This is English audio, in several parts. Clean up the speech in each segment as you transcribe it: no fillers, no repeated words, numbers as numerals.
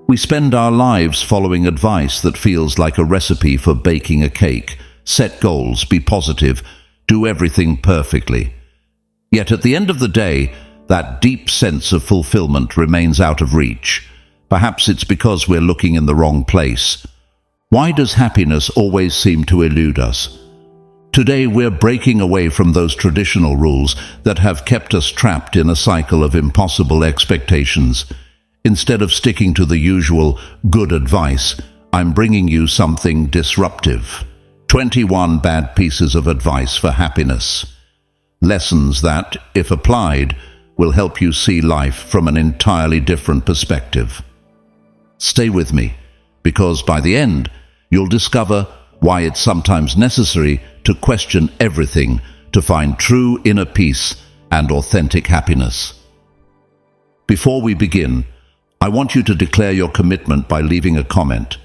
We spend our lives following advice that feels like a recipe for baking a cake. Set goals, be positive, do everything perfectly. Yet at the end of the day, that deep sense of fulfillment remains out of reach. Perhaps it's because we're looking in the wrong place. Why does happiness always seem to elude us? Today we're breaking away from those traditional rules that have kept us trapped in a cycle of impossible expectations. Instead of sticking to the usual good advice, I'm bringing you something disruptive. 21 bad pieces of advice for happiness. Lessons that, if applied, will help you see life from an entirely different perspective. Stay with me, because by the end, you'll discover why it's sometimes necessary to question everything to find true inner peace and authentic happiness. Before we begin, I want you to declare your commitment by leaving a comment.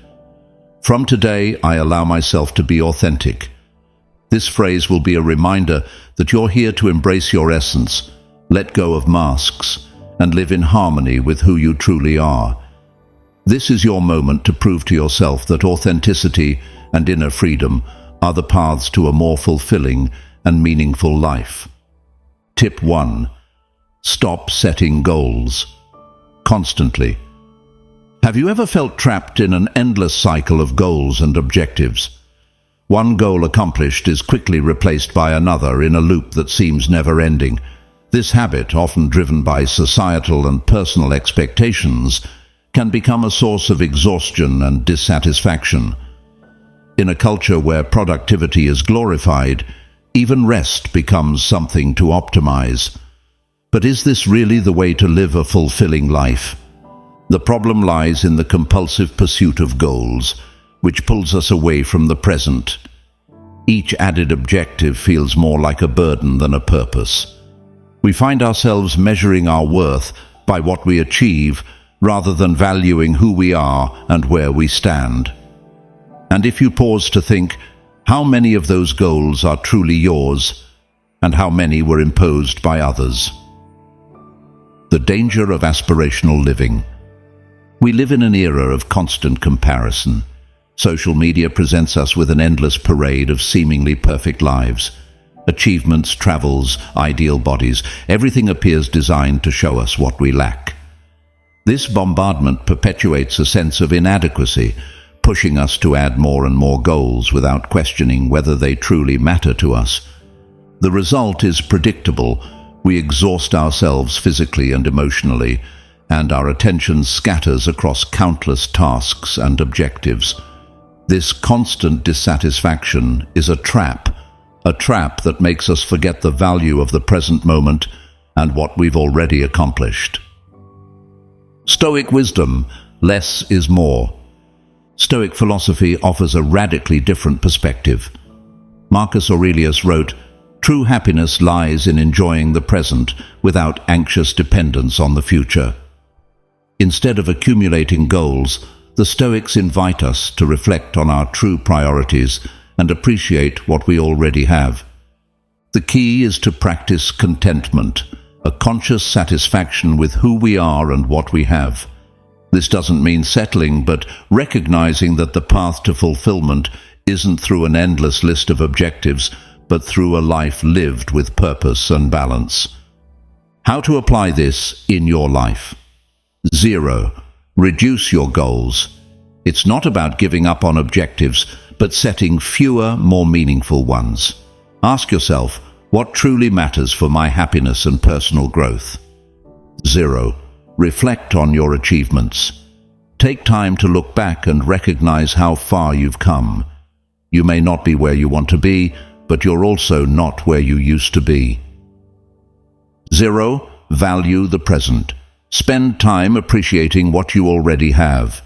From today, I allow myself to be authentic. This phrase will be a reminder that you're here to embrace your essence, let go of masks, and live in harmony with who you truly are. This is your moment to prove to yourself that authenticity and inner freedom are the paths to a more fulfilling and meaningful life. Tip 1. Stop setting goals constantly. Have you ever felt trapped in an endless cycle of goals and objectives? One goal accomplished is quickly replaced by another in a loop that seems never-ending. This habit, often driven by societal and personal expectations, can become a source of exhaustion and dissatisfaction. In a culture where productivity is glorified, even rest becomes something to optimize. But is this really the way to live a fulfilling life? The problem lies in the compulsive pursuit of goals, which pulls us away from the present. Each added objective feels more like a burden than a purpose. We find ourselves measuring our worth by what we achieve rather than valuing who we are and where we stand. And if you pause to think, how many of those goals are truly yours, and how many were imposed by others? The danger of aspirational living. We live in an era of constant comparison. Social media presents us with an endless parade of seemingly perfect lives. Achievements, travels, ideal bodies, everything appears designed to show us what we lack. This bombardment perpetuates a sense of inadequacy, pushing us to add more and more goals without questioning whether they truly matter to us. The result is predictable. We exhaust ourselves physically and emotionally, and our attention scatters across countless tasks and objectives. This constant dissatisfaction is a trap that makes us forget the value of the present moment and what we've already accomplished. Stoic wisdom, less is more. Stoic philosophy offers a radically different perspective. Marcus Aurelius wrote, "True happiness lies in enjoying the present without anxious dependence on the future." Instead of accumulating goals, the Stoics invite us to reflect on our true priorities and appreciate what we already have. The key is to practice contentment, a conscious satisfaction with who we are and what we have. This doesn't mean settling, but recognizing that the path to fulfillment isn't through an endless list of objectives, but through a life lived with purpose and balance. How to apply this in your life? 0. Reduce your goals. It's not about giving up on objectives, but setting fewer, more meaningful ones. Ask yourself, what truly matters for my happiness and personal growth? 0. Reflect on your achievements. Take time to look back and recognize how far you've come. You may not be where you want to be, but you're also not where you used to be. 0. Value the present. Spend time appreciating what you already have.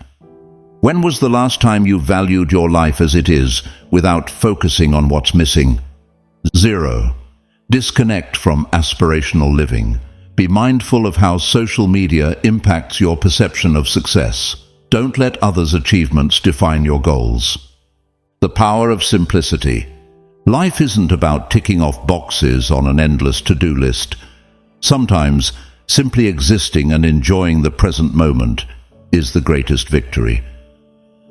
When was the last time you valued your life as it is, without focusing on what's missing? 0. Disconnect from aspirational living. Be mindful of how social media impacts your perception of success. Don't let others' achievements define your goals. The power of simplicity. Life isn't about ticking off boxes on an endless to-do list. Sometimes, simply existing and enjoying the present moment is the greatest victory.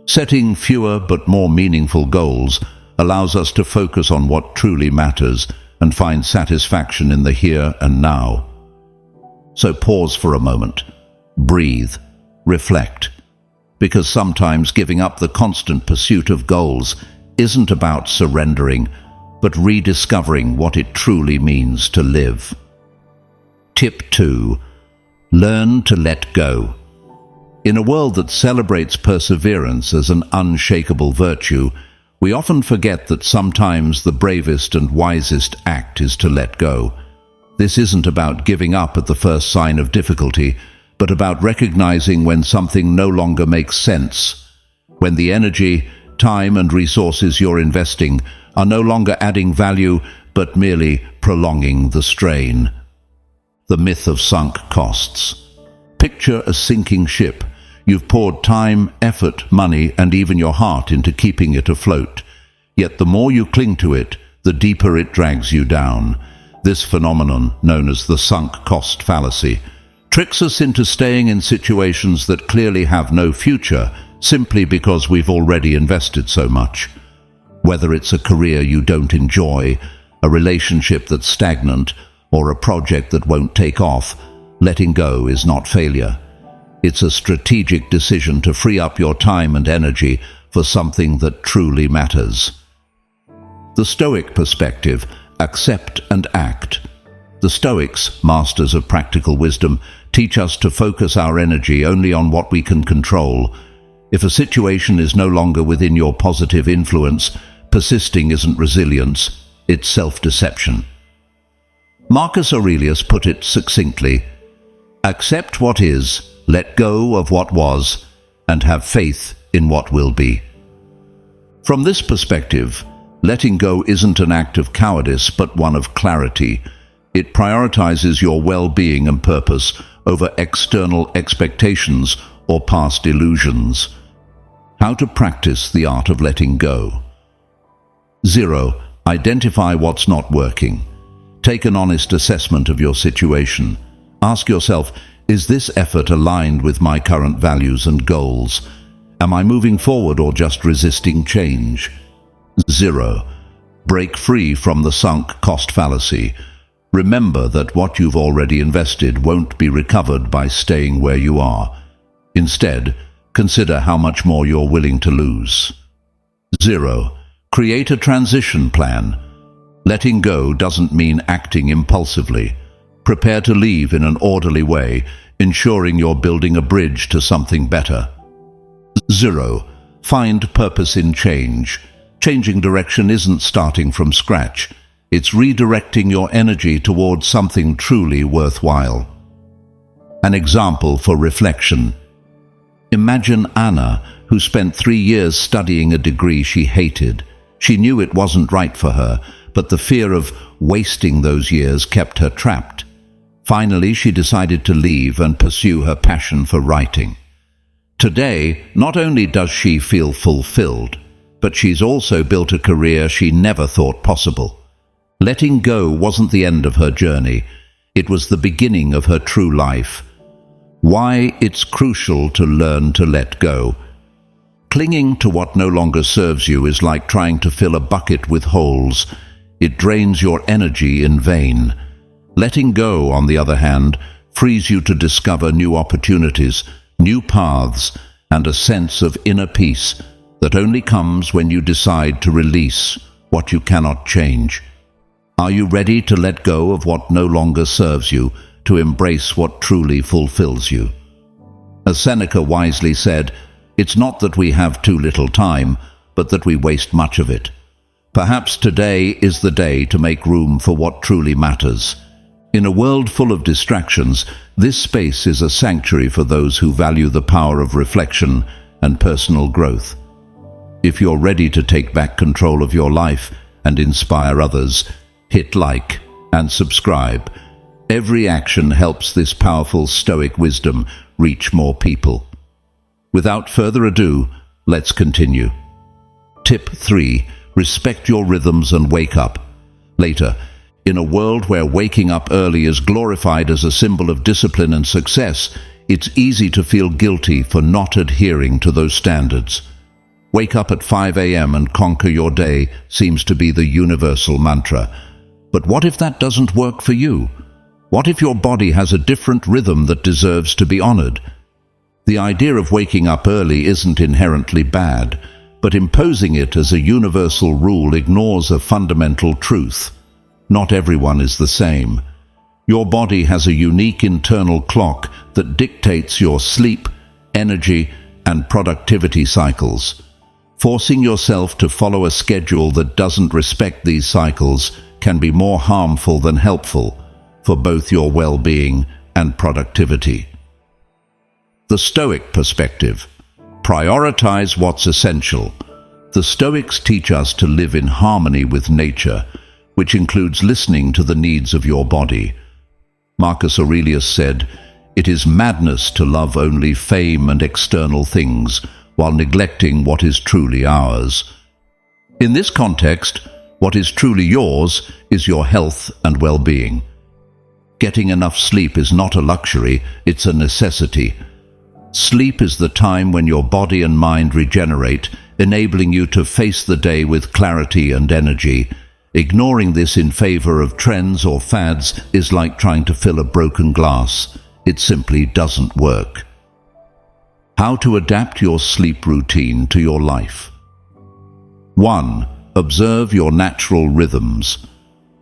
Setting fewer but more meaningful goals allows us to focus on what truly matters and find satisfaction in the here and now. So pause for a moment, breathe, reflect, because sometimes giving up the constant pursuit of goals isn't about surrendering, but rediscovering what it truly means to live. Tip 2. Learn to let go. In a world that celebrates perseverance as an unshakable virtue, we often forget that sometimes the bravest and wisest act is to let go. This isn't about giving up at the first sign of difficulty, but about recognizing when something no longer makes sense, when the energy, time and resources you're investing are no longer adding value, but merely prolonging the strain. The myth of sunk costs. Picture a sinking ship. You've poured time, effort, money, and even your heart into keeping it afloat. Yet the more you cling to it, the deeper it drags you down. This phenomenon, known as the sunk cost fallacy, tricks us into staying in situations that clearly have no future simply because we've already invested so much. Whether it's a career you don't enjoy, a relationship that's stagnant, or a project that won't take off, letting go is not failure. It's a strategic decision to free up your time and energy for something that truly matters. The Stoic perspective: accept and act. The Stoics, masters of practical wisdom, teach us to focus our energy only on what we can control. If a situation is no longer within your positive influence, persisting isn't resilience, it's self-deception. Marcus Aurelius put it succinctly: accept what is, let go of what was, and have faith in what will be. From this perspective, letting go isn't an act of cowardice, but one of clarity. It prioritizes your well-being and purpose over external expectations or past illusions. How to practice the art of letting go. 0. Identify what's not working. Take an honest assessment of your situation. Ask yourself, is this effort aligned with my current values and goals? Am I moving forward or just resisting change? 0. Break free from the sunk cost fallacy. Remember that what you've already invested won't be recovered by staying where you are. Instead, consider how much more you're willing to lose. 0. Create a transition plan. Letting go doesn't mean acting impulsively. Prepare to leave in an orderly way, ensuring you're building a bridge to something better. 0. Find purpose in change. Changing direction isn't starting from scratch. It's redirecting your energy towards something truly worthwhile. An example for reflection. Imagine Anna, who spent 3 years studying a degree she hated. She knew it wasn't right for her, but the fear of wasting those years kept her trapped. Finally, she decided to leave and pursue her passion for writing. Today, not only does she feel fulfilled, but she's also built a career she never thought possible. Letting go wasn't the end of her journey. It was the beginning of her true life. Why it's crucial to learn to let go. Clinging to what no longer serves you is like trying to fill a bucket with holes. It drains your energy in vain. Letting go, on the other hand, frees you to discover new opportunities, new paths, and a sense of inner peace that only comes when you decide to release what you cannot change. Are you ready to let go of what no longer serves you, to embrace what truly fulfills you? As Seneca wisely said, it's not that we have too little time, but that we waste much of it. Perhaps today is the day to make room for what truly matters. In a world full of distractions, this space is a sanctuary for those who value the power of reflection and personal growth. If you're ready to take back control of your life and inspire others, hit like and subscribe. Every action helps this powerful Stoic wisdom reach more people. Without further ado, let's continue. Tip 3. Respect your rhythms and wake up. Later, in a world where waking up early is glorified as a symbol of discipline and success, it's easy to feel guilty for not adhering to those standards. Wake up at 5 a.m. and conquer your day seems to be the universal mantra. But what if that doesn't work for you? What if your body has a different rhythm that deserves to be honored? The idea of waking up early isn't inherently bad, but imposing it as a universal rule ignores a fundamental truth. Not everyone is the same. Your body has a unique internal clock that dictates your sleep, energy, and productivity cycles. Forcing yourself to follow a schedule that doesn't respect these cycles can be more harmful than helpful for both your well-being and productivity. The Stoic perspective. Prioritize what's essential. The Stoics teach us to live in harmony with nature, which includes listening to the needs of your body. Marcus Aurelius said, "It is madness to love only fame and external things, while neglecting what is truly ours." In this context, what is truly yours is your health and well-being. Getting enough sleep is not a luxury, it's a necessity. Sleep is the time when your body and mind regenerate, enabling you to face the day with clarity and energy. Ignoring this in favor of trends or fads is like trying to fill a broken glass. It simply doesn't work. How to adapt your sleep routine to your life. 1. Observe your natural rhythms.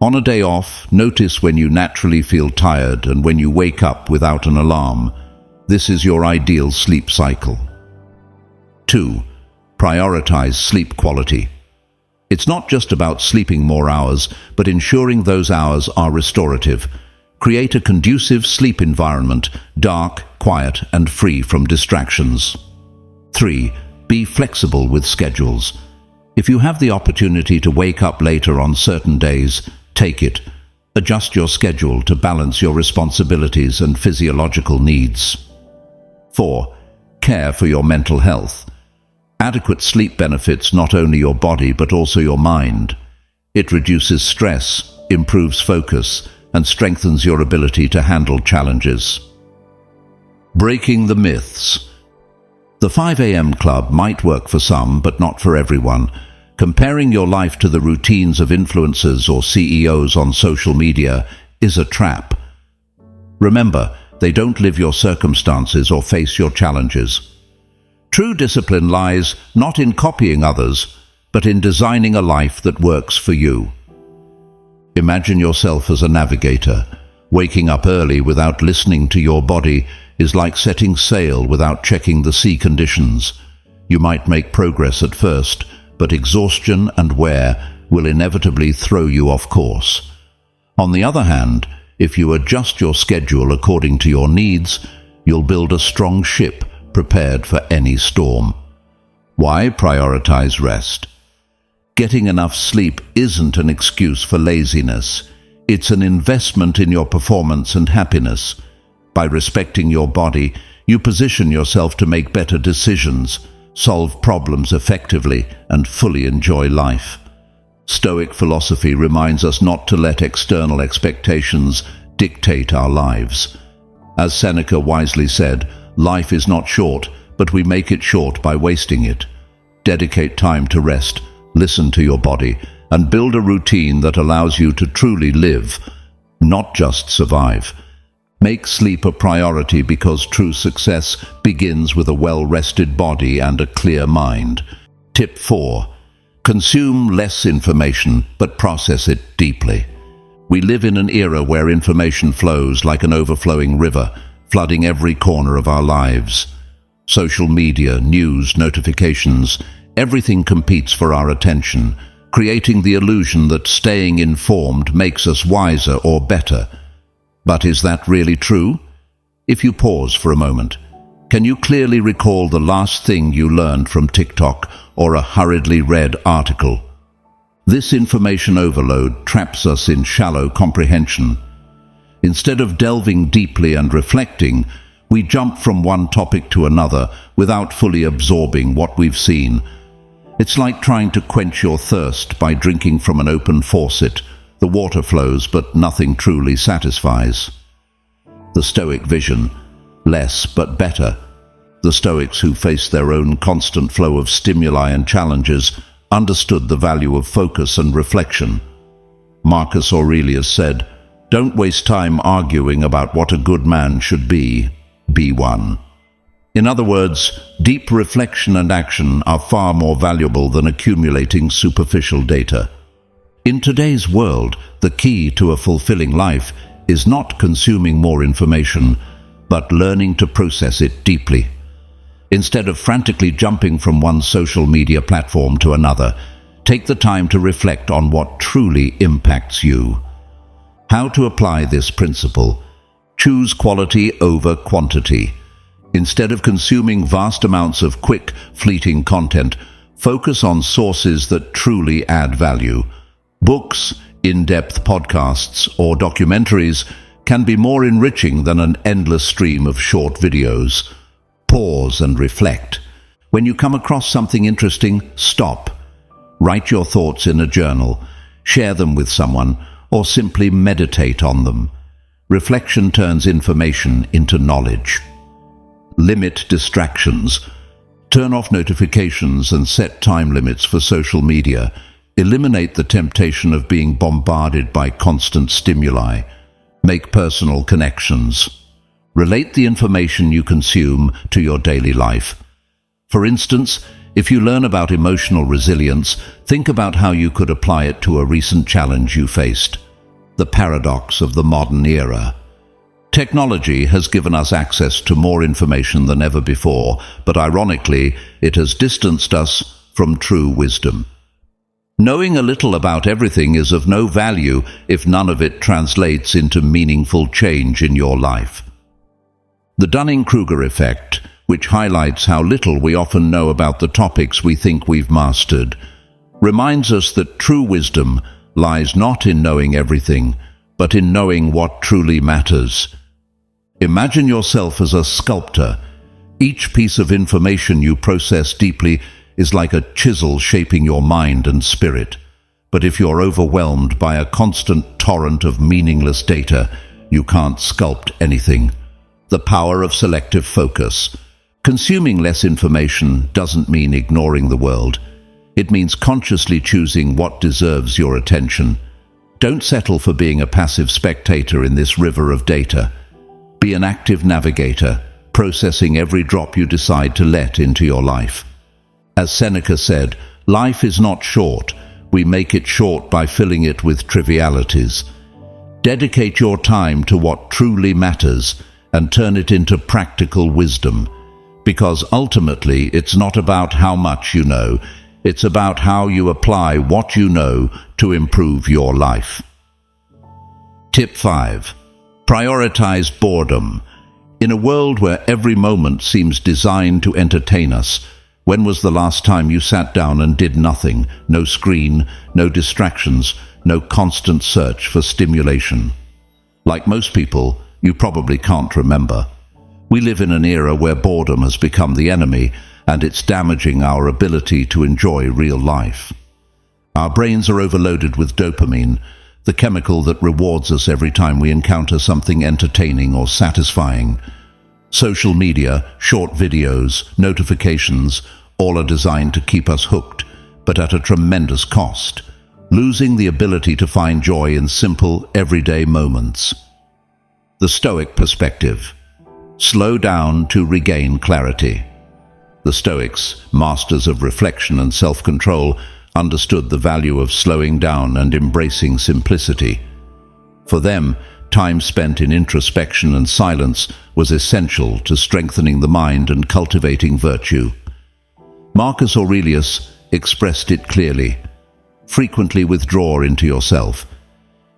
On a day off, notice when you naturally feel tired and when you wake up without an alarm. This is your ideal sleep cycle. 2. Prioritize sleep quality. It's not just about sleeping more hours, but ensuring those hours are restorative. Create a conducive sleep environment, dark, quiet, and free from distractions. 3. Be flexible with schedules. If you have the opportunity to wake up later on certain days, take it. Adjust your schedule to balance your responsibilities and physiological needs. 4. Care for your mental health. Adequate sleep benefits not only your body but also your mind. It reduces stress, improves focus, and strengthens your ability to handle challenges. Breaking the myths. The 5 a.m. club might work for some, but not for everyone. Comparing your life to the routines of influencers or CEOs on social media is a trap. Remember, they don't live your circumstances or face your challenges. True discipline lies not in copying others, but in designing a life that works for you. Imagine yourself as a navigator. Waking up early without listening to your body is like setting sail without checking the sea conditions. You might make progress at first, but exhaustion and wear will inevitably throw you off course. On the other hand, if you adjust your schedule according to your needs, you'll build a strong ship prepared for any storm. Why prioritize rest? Getting enough sleep isn't an excuse for laziness. It's an investment in your performance and happiness. By respecting your body, you position yourself to make better decisions, solve problems effectively, and fully enjoy life. Stoic philosophy reminds us not to let external expectations dictate our lives. As Seneca wisely said, life is not short, but we make it short by wasting it. Dedicate time to rest, listen to your body, and build a routine that allows you to truly live, not just survive. Make sleep a priority because true success begins with a well-rested body and a clear mind. Tip 4. Consume less information, but process it deeply. We live in an era where information flows like an overflowing river, flooding every corner of our lives. Social media, news, notifications, everything competes for our attention, creating the illusion that staying informed makes us wiser or better. But is that really true? If you pause for a moment, can you clearly recall the last thing you learned from TikTok or a hurriedly read article? This information overload traps us in shallow comprehension. Instead of delving deeply and reflecting, we jump from one topic to another without fully absorbing what we've seen. It's like trying to quench your thirst by drinking from an open faucet. The water flows, but nothing truly satisfies. The Stoic vision. less but better. The Stoics, who faced their own constant flow of stimuli and challenges, understood the value of focus and reflection. Marcus Aurelius said, "Don't waste time arguing about what a good man should be one." In other words, deep reflection and action are far more valuable than accumulating superficial data. In today's world, the key to a fulfilling life is not consuming more information, but learning to process it deeply. Instead of frantically jumping from one social media platform to another, take the time to reflect on what truly impacts you. How to apply this principle? Choose quality over quantity. Instead of consuming vast amounts of quick, fleeting content, focus on sources that truly add value. Books, in-depth podcasts, or documentaries can be more enriching than an endless stream of short videos. Pause and reflect. When you come across something interesting, stop. Write your thoughts in a journal, share them with someone, or simply meditate on them. Reflection turns information into knowledge. Limit distractions. Turn off notifications and set time limits for social media. Eliminate the temptation of being bombarded by constant stimuli. Make personal connections. Relate the information you consume to your daily life. For instance, if you learn about emotional resilience, think about how you could apply it to a recent challenge you faced. The paradox of the modern era. Technology has given us access to more information than ever before, but ironically, it has distanced us from true wisdom. Knowing a little about everything is of no value if none of it translates into meaningful change in your life. The Dunning-Kruger effect, which highlights how little we often know about the topics we think we've mastered, reminds us that true wisdom lies not in knowing everything, but in knowing what truly matters. Imagine yourself as a sculptor. Each piece of information you process deeply is like a chisel shaping your mind and spirit. But if you're overwhelmed by a constant torrent of meaningless data, you can't sculpt anything. The power of selective focus. Consuming less information doesn't mean ignoring the world. It means consciously choosing what deserves your attention. Don't settle for being a passive spectator in this river of data. Be an active navigator, processing every drop you decide to let into your life. As Seneca said, life is not short. We make it short by filling it with trivialities. Dedicate your time to what truly matters and turn it into practical wisdom. Because ultimately, it's not about how much you know, it's about how you apply what you know to improve your life. Tip 5. Prioritize boredom. In a world where every moment seems designed to entertain us, when was the last time you sat down and did nothing? No screen, no distractions, no constant search for stimulation. Like most people, you probably can't remember. We live in an era where boredom has become the enemy, and it's damaging our ability to enjoy real life. Our brains are overloaded with dopamine, the chemical that rewards us every time we encounter something entertaining or satisfying. Social media, short videos, notifications, all are designed to keep us hooked, but at a tremendous cost, losing the ability to find joy in simple, everyday moments. The Stoic perspective. Slow down to regain clarity. The Stoics, masters of reflection and self-control, understood the value of slowing down and embracing simplicity. For them, time spent in introspection and silence was essential to strengthening the mind and cultivating virtue. Marcus Aurelius expressed it clearly. Frequently withdraw into yourself.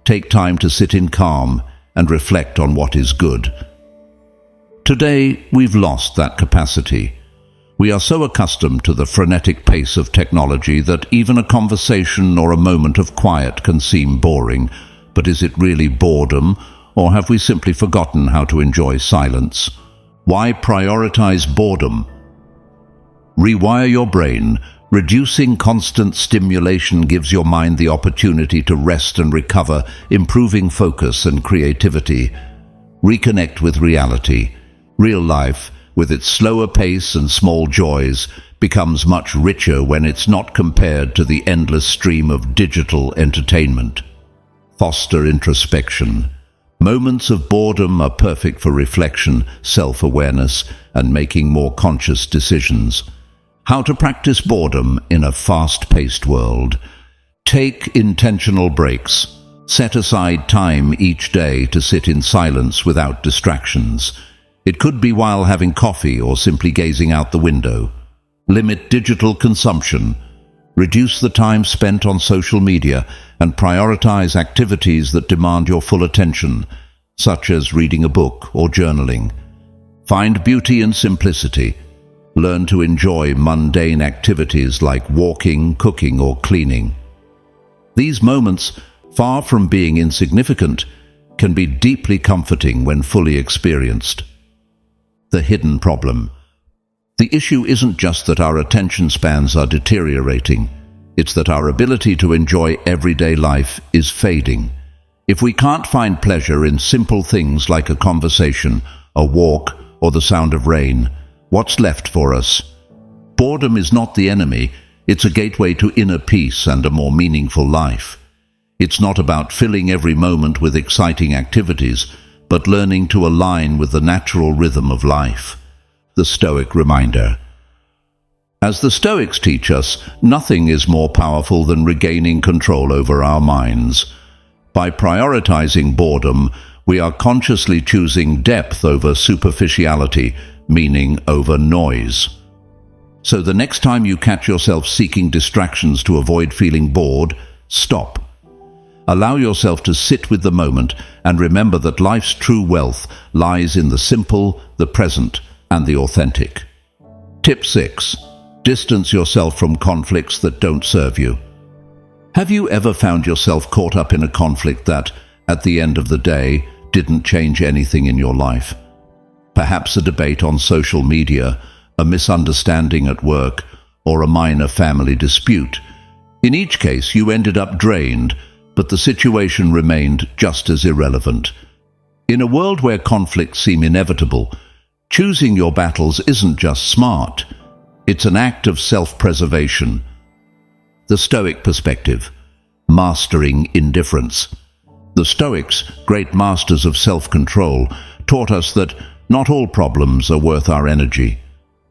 Take time to sit in calm and reflect on what is good. Today, we've lost that capacity. We are so accustomed to the frenetic pace of technology that even a conversation or a moment of quiet can seem boring. But is it really boredom, or have we simply forgotten how to enjoy silence? Why prioritize boredom? Rewire your brain. Reducing constant stimulation gives your mind the opportunity to rest and recover, improving focus and creativity. Reconnect with reality. Real life, with its slower pace and small joys, becomes much richer when it's not compared to the endless stream of digital entertainment. Foster introspection. Moments of boredom are perfect for reflection, self-awareness, and making more conscious decisions. How to practice boredom in a fast-paced world. Take intentional breaks. Set aside time each day to sit in silence without distractions. It could be while having coffee or simply gazing out the window. Limit digital consumption. Reduce the time spent on social media and prioritize activities that demand your full attention, such as reading a book or journaling. Find beauty in simplicity. Learn to enjoy mundane activities like walking, cooking, or cleaning. These moments, far from being insignificant, can be deeply comforting when fully experienced. The hidden problem. The issue isn't just that our attention spans are deteriorating, it's that our ability to enjoy everyday life is fading. If we can't find pleasure in simple things like a conversation, a walk, or the sound of rain, what's left for us? Boredom is not the enemy, it's a gateway to inner peace and a more meaningful life. It's not about filling every moment with exciting activities, but learning to align with the natural rhythm of life. The Stoic reminder. As the Stoics teach us, nothing is more powerful than regaining control over our minds. By prioritizing boredom, we are consciously choosing depth over superficiality, meaning over noise. So the next time you catch yourself seeking distractions to avoid feeling bored, stop. Allow yourself to sit with the moment and remember that life's true wealth lies in the simple, the present, and the authentic. Tip 6. Distance yourself from conflicts that don't serve you. Have you ever found yourself caught up in a conflict that, at the end of the day, didn't change anything in your life? Perhaps a debate on social media, a misunderstanding at work, or a minor family dispute. In each case, you ended up drained, but the situation remained just as irrelevant. In a world where conflicts seem inevitable, choosing your battles isn't just smart, it's an act of self-preservation. The Stoic perspective. Mastering indifference. The Stoics, great masters of self-control, taught us that not all problems are worth our energy.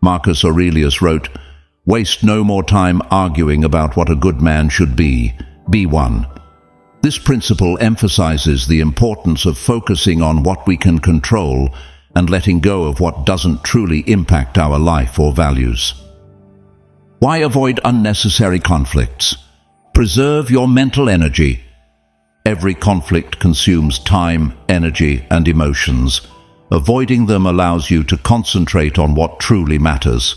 Marcus Aurelius wrote, "Waste no more time arguing about what a good man should be one." This principle emphasizes the importance of focusing on what we can control and letting go of what doesn't truly impact our life or values. Why avoid unnecessary conflicts? Preserve your mental energy. Every conflict consumes time, energy, and emotions. Avoiding them allows you to concentrate on what truly matters.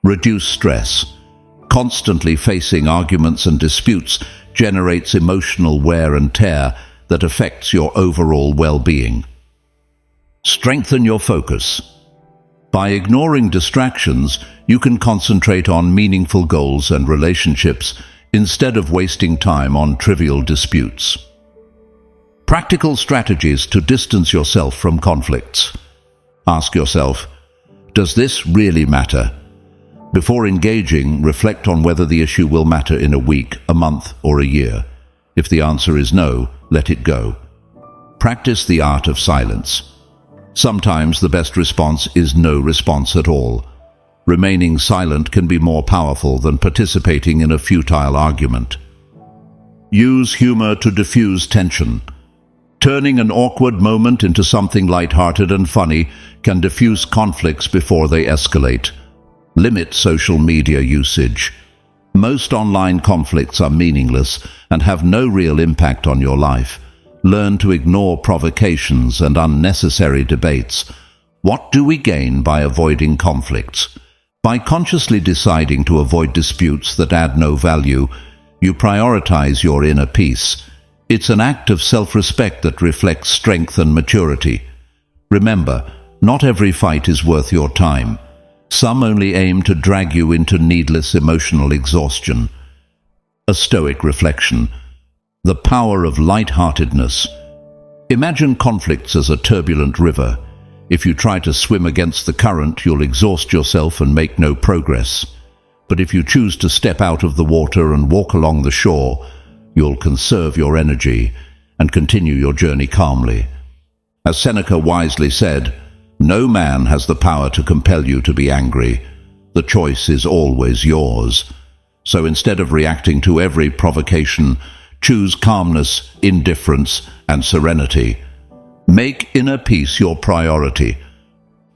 Reduce stress. Constantly facing arguments and disputes generates emotional wear and tear that affects your overall well-being. Strengthen your focus. By ignoring distractions, you can concentrate on meaningful goals and relationships instead of wasting time on trivial disputes. Practical strategies to distance yourself from conflicts. Ask yourself, does this really matter? Before engaging, reflect on whether the issue will matter in a week, a month, or a year. If the answer is no, let it go. Practice the art of silence. Sometimes the best response is no response at all. Remaining silent can be more powerful than participating in a futile argument. Use humor to diffuse tension. Turning an awkward moment into something light-hearted and funny can diffuse conflicts before they escalate. Limit social media usage. Most online conflicts are meaningless and have no real impact on your life. Learn to ignore provocations and unnecessary debates. What do we gain by avoiding conflicts? By consciously deciding to avoid disputes that add no value, you prioritize your inner peace. It's an act of self-respect that reflects strength and maturity. Remember, not every fight is worth your time. Some only aim to drag you into needless emotional exhaustion. A Stoic reflection. The power of light-heartedness. Imagine conflicts as a turbulent river. If you try to swim against the current, you'll exhaust yourself and make no progress. But if you choose to step out of the water and walk along the shore, you'll conserve your energy and continue your journey calmly. As Seneca wisely said, no man has the power to compel you to be angry. The choice is always yours. So instead of reacting to every provocation, choose calmness, indifference, and serenity. Make inner peace your priority.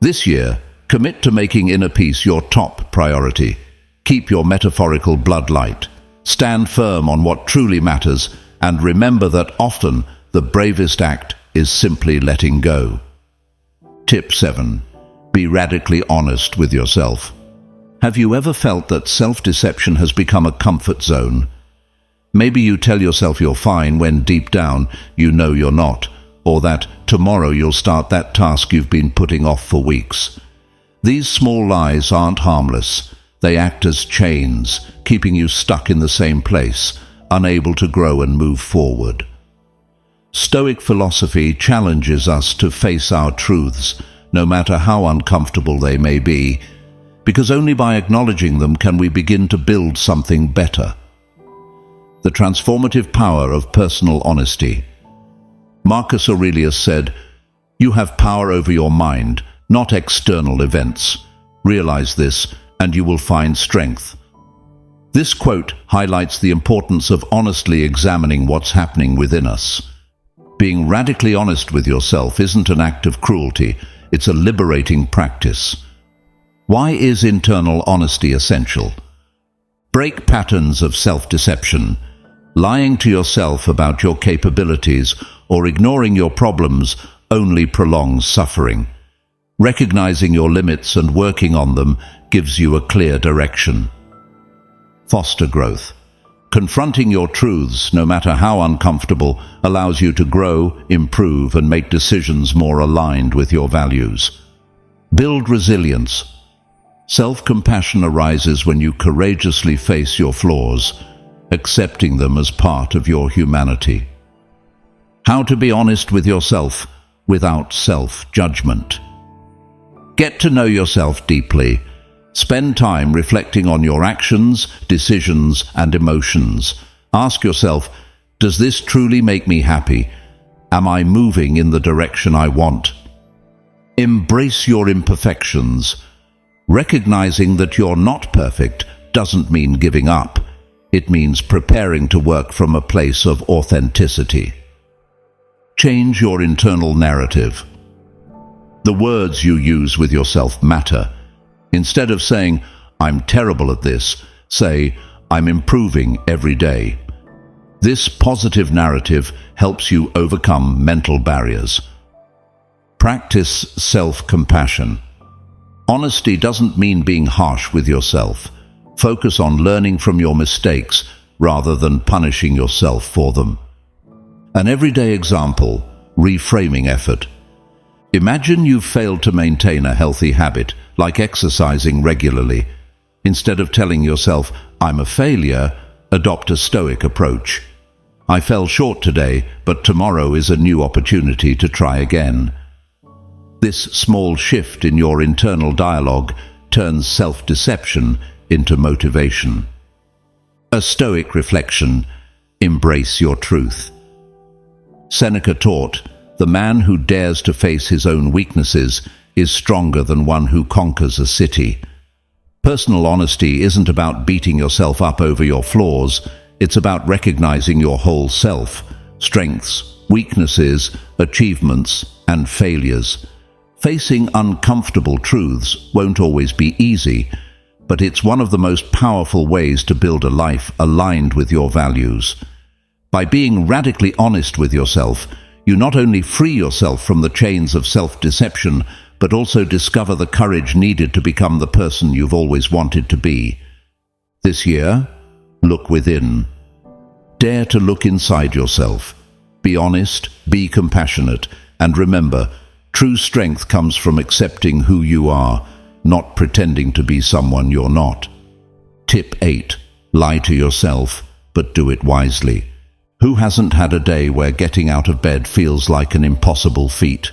This year, commit to making inner peace your top priority. Keep your metaphorical blood light. Stand firm on what truly matters, and remember that often the bravest act is simply letting go. Tip 7. Be radically honest with yourself. Have you ever felt that self-deception has become a comfort zone? Maybe you tell yourself you're fine when deep down you know you're not, or that tomorrow you'll start that task you've been putting off for weeks. These small lies aren't harmless. They act as chains, keeping you stuck in the same place, unable to grow and move forward. Stoic philosophy challenges us to face our truths, no matter how uncomfortable they may be, because only by acknowledging them can we begin to build something better. The transformative power of personal honesty. Marcus Aurelius said, "You have power over your mind, not external events. Realize this, and you will find strength." This quote highlights the importance of honestly examining what's happening within us. Being radically honest with yourself isn't an act of cruelty, it's a liberating practice. Why is internal honesty essential? Break patterns of self-deception. Lying to yourself about your capabilities or ignoring your problems only prolongs suffering. Recognizing your limits and working on them gives you a clear direction. Foster growth. Confronting your truths, no matter how uncomfortable, allows you to grow, improve, and make decisions more aligned with your values. Build resilience. Self-compassion arises when you courageously face your flaws, accepting them as part of your humanity. How to be honest with yourself without self-judgment. Get to know yourself deeply. Spend time reflecting on your actions, decisions, and emotions. Ask yourself, does this truly make me happy? Am I moving in the direction I want? Embrace your imperfections. Recognizing that you're not perfect doesn't mean giving up. It means preparing to work from a place of authenticity. Change your internal narrative. The words you use with yourself matter. Instead of saying, "I'm terrible at this," say, "I'm improving every day." This positive narrative helps you overcome mental barriers. Practice self-compassion. Honesty doesn't mean being harsh with yourself. Focus on learning from your mistakes rather than punishing yourself for them. An everyday example, reframing effort. Imagine you've failed to maintain a healthy habit, like exercising regularly. Instead of telling yourself, "I'm a failure," adopt a stoic approach. "I fell short today, but tomorrow is a new opportunity to try again." This small shift in your internal dialogue turns self-deception into motivation. A stoic reflection, embrace your truth. Seneca taught, "The man who dares to face his own weaknesses is stronger than one who conquers a city." Personal honesty isn't about beating yourself up over your flaws, it's about recognizing your whole self, strengths, weaknesses, achievements, and failures. Facing uncomfortable truths won't always be easy, but it's one of the most powerful ways to build a life aligned with your values. By being radically honest with yourself, you not only free yourself from the chains of self-deception, but also discover the courage needed to become the person you've always wanted to be. This year, look within. Dare to look inside yourself. Be honest, be compassionate, and remember, true strength comes from accepting who you are, not pretending to be someone you're not. Tip 8. Lie to yourself, but do it wisely. Who hasn't had a day where getting out of bed feels like an impossible feat?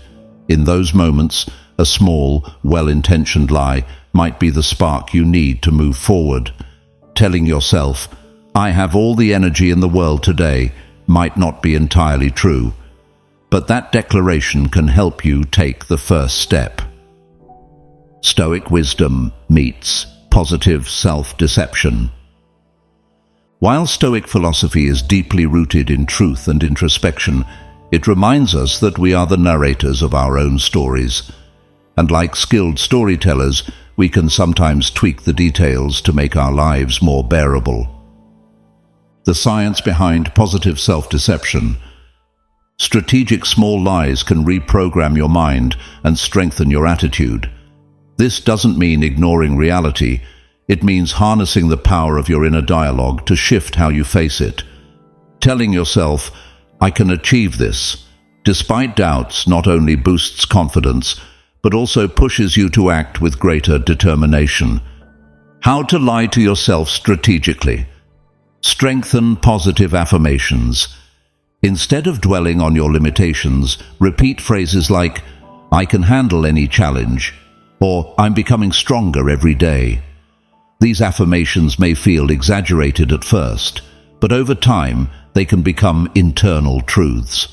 In those moments, A small, well-intentioned lie might be the spark you need to move forward. Telling yourself, "I have all the energy in the world today," might not be entirely true, but that declaration can help you take the first step. Stoic wisdom meets positive self-deception. While Stoic philosophy is deeply rooted in truth and introspection, it reminds us that we are the narrators of our own stories. And like skilled storytellers, we can sometimes tweak the details to make our lives more bearable. The science behind positive self-deception. Strategic small lies can reprogram your mind and strengthen your attitude. This doesn't mean ignoring reality. It means harnessing the power of your inner dialogue to shift how you face it. Telling yourself, "I can achieve this," despite doubts, not only boosts confidence, but also pushes you to act with greater determination. How to lie to yourself strategically. Strengthen positive affirmations. Instead of dwelling on your limitations, repeat phrases like, "I can handle any challenge," or "I'm becoming stronger every day." These affirmations may feel exaggerated at first, but over time they can become internal truths.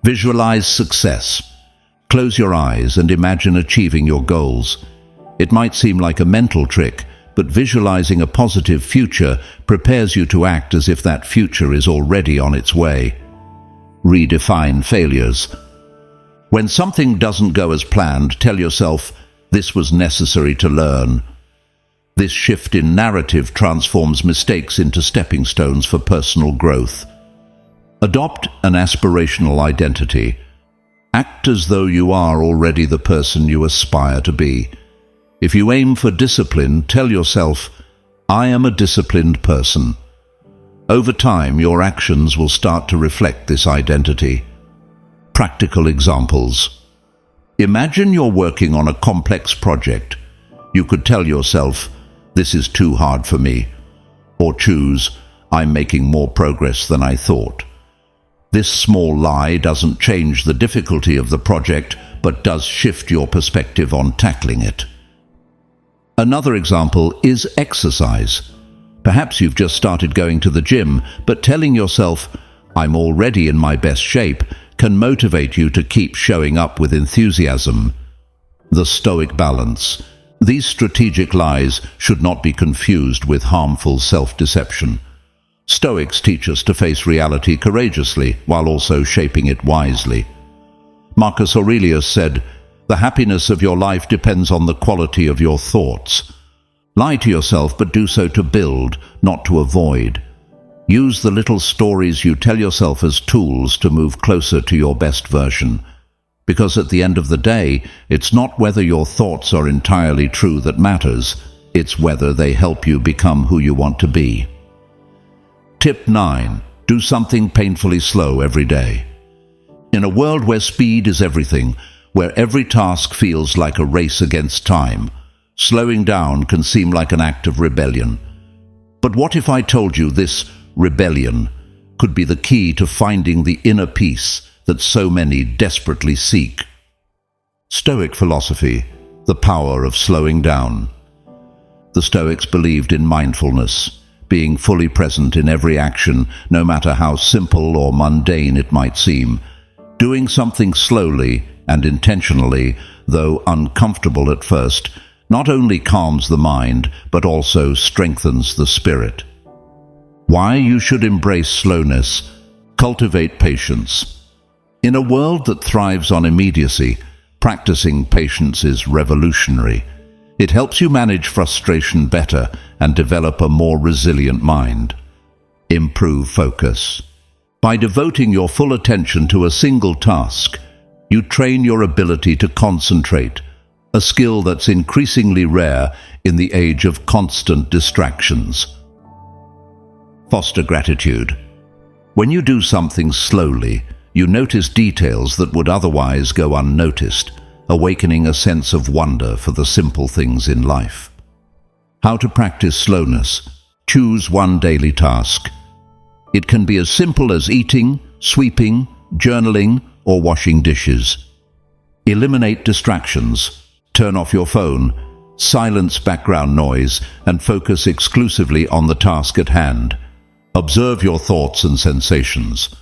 Visualize success. Close your eyes and imagine achieving your goals. It might seem like a mental trick, but visualizing a positive future prepares you to act as if that future is already on its way. Redefine failures. When something doesn't go as planned, tell yourself, "This was necessary to learn." This shift in narrative transforms mistakes into stepping stones for personal growth. Adopt an aspirational identity. Act as though you are already the person you aspire to be. If you aim for discipline, tell yourself, "I am a disciplined person." Over time, your actions will start to reflect this identity. Practical examples. Imagine you're working on a complex project. You could tell yourself, "This is too hard for me," or choose, "I'm making more progress than I thought." This small lie doesn't change the difficulty of the project, but does shift your perspective on tackling it. Another example is exercise. Perhaps you've just started going to the gym, but telling yourself, "I'm already in my best shape," can motivate you to keep showing up with enthusiasm. The Stoic balance. These strategic lies should not be confused with harmful self-deception. Stoics teach us to face reality courageously while also shaping it wisely. Marcus Aurelius said, "The happiness of your life depends on the quality of your thoughts." Lie to yourself, but do so to build, not to avoid. Use the little stories you tell yourself as tools to move closer to your best version. Because at the end of the day, it's not whether your thoughts are entirely true that matters, it's whether they help you become who you want to be. Tip 9. Do something painfully slow every day. In a world where speed is everything, where every task feels like a race against time, slowing down can seem like an act of rebellion. But what if I told you this rebellion could be the key to finding the inner peace that so many desperately seek? Stoic philosophy, the power of slowing down. The Stoics believed in mindfulness, being fully present in every action, no matter how simple or mundane it might seem. Doing something slowly and intentionally, though uncomfortable at first, not only calms the mind, but also strengthens the spirit. Why you should embrace slowness. Cultivate patience. In a world that thrives on immediacy, practicing patience is revolutionary. It helps you manage frustration better and develop a more resilient mind. Improve focus. By devoting your full attention to a single task, you train your ability to concentrate, a skill that's increasingly rare in the age of constant distractions. Foster gratitude. When you do something slowly, you notice details that would otherwise go unnoticed, awakening a sense of wonder for the simple things in life. How to practice slowness. Choose one daily task. It can be as simple as eating, sweeping, journaling, or washing dishes. Eliminate distractions. Turn off your phone, silence background noise, and focus exclusively on the task at hand. Observe your thoughts and sensations.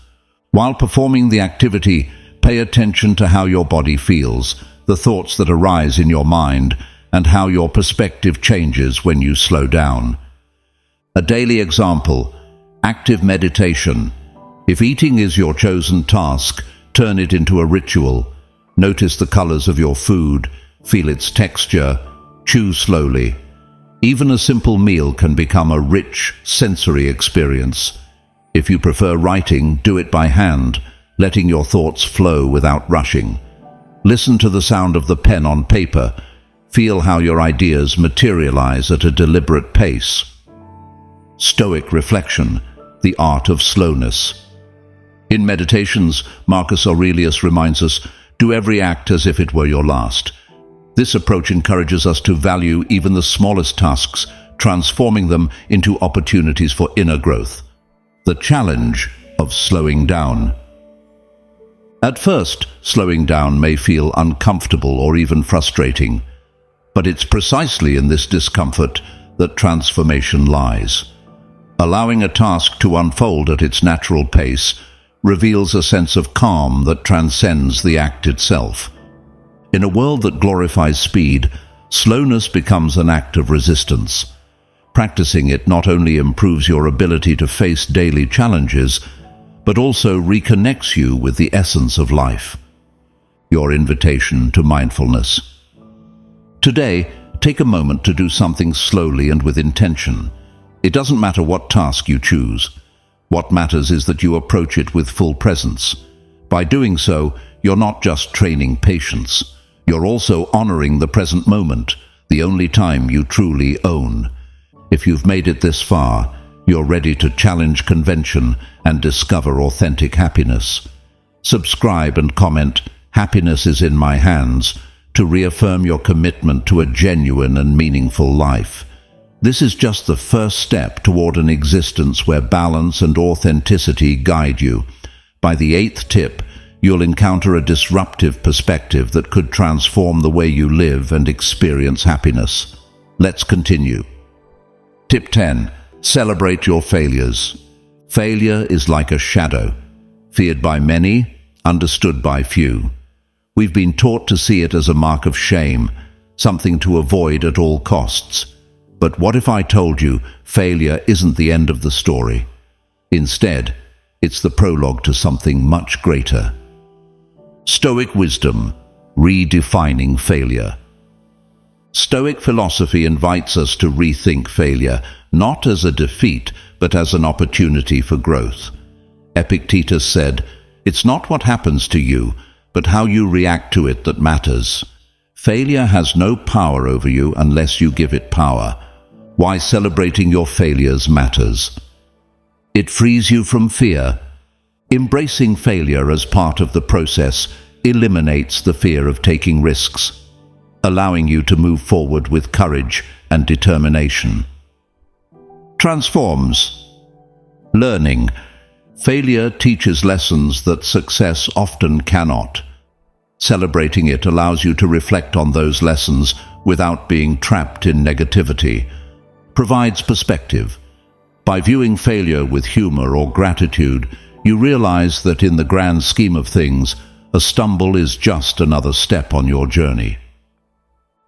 While performing the activity, pay attention to how your body feels, the thoughts that arise in your mind, and how your perspective changes when you slow down. A daily example: active meditation. If eating is your chosen task, turn it into a ritual. Notice the colors of your food, feel its texture, chew slowly. Even a simple meal can become a rich, sensory experience. If you prefer writing, do it by hand, letting your thoughts flow without rushing. Listen to the sound of the pen on paper. Feel how your ideas materialize at a deliberate pace. Stoic reflection, the art of slowness. In Meditations, Marcus Aurelius reminds us, do every act as if it were your last. This approach encourages us to value even the smallest tasks, transforming them into opportunities for inner growth. The challenge of slowing down. At first, slowing down may feel uncomfortable or even frustrating, but it's precisely in this discomfort that transformation lies. Allowing a task to unfold at its natural pace reveals a sense of calm that transcends the act itself. In a world that glorifies speed, slowness becomes an act of resistance. Practicing it not only improves your ability to face daily challenges, but also reconnects you with the essence of life. Your invitation to mindfulness. Today, take a moment to do something slowly and with intention. It doesn't matter what task you choose. What matters is that you approach it with full presence. By doing so, you're not just training patience. You're also honoring the present moment, the only time you truly own. If you've made it this far, you're ready to challenge convention and discover authentic happiness. Subscribe and comment, "Happiness is in my hands," to reaffirm your commitment to a genuine and meaningful life. This is just the first step toward an existence where balance and authenticity guide you. By the 8th tip, you'll encounter a disruptive perspective that could transform the way you live and experience happiness. Let's continue. Tip 10. Celebrate your failures. Failure is like a shadow, feared by many, understood by few. We've been taught to see it as a mark of shame, something to avoid at all costs. But what if I told you failure isn't the end of the story? Instead, it's the prologue to something much greater. Stoic wisdom, redefining failure. Stoic philosophy invites us to rethink failure, not as a defeat, but as an opportunity for growth. Epictetus said, "It's not what happens to you, but how you react to it that matters." Failure has no power over you unless you give it power. Why celebrating your failures matters. It frees you from fear. Embracing failure as part of the process eliminates the fear of taking risks, allowing you to move forward with courage and determination. Transforms. Learning. Failure teaches lessons that success often cannot. Celebrating it allows you to reflect on those lessons without being trapped in negativity. Provides perspective. By viewing failure with humor or gratitude, you realize that in the grand scheme of things, a stumble is just another step on your journey.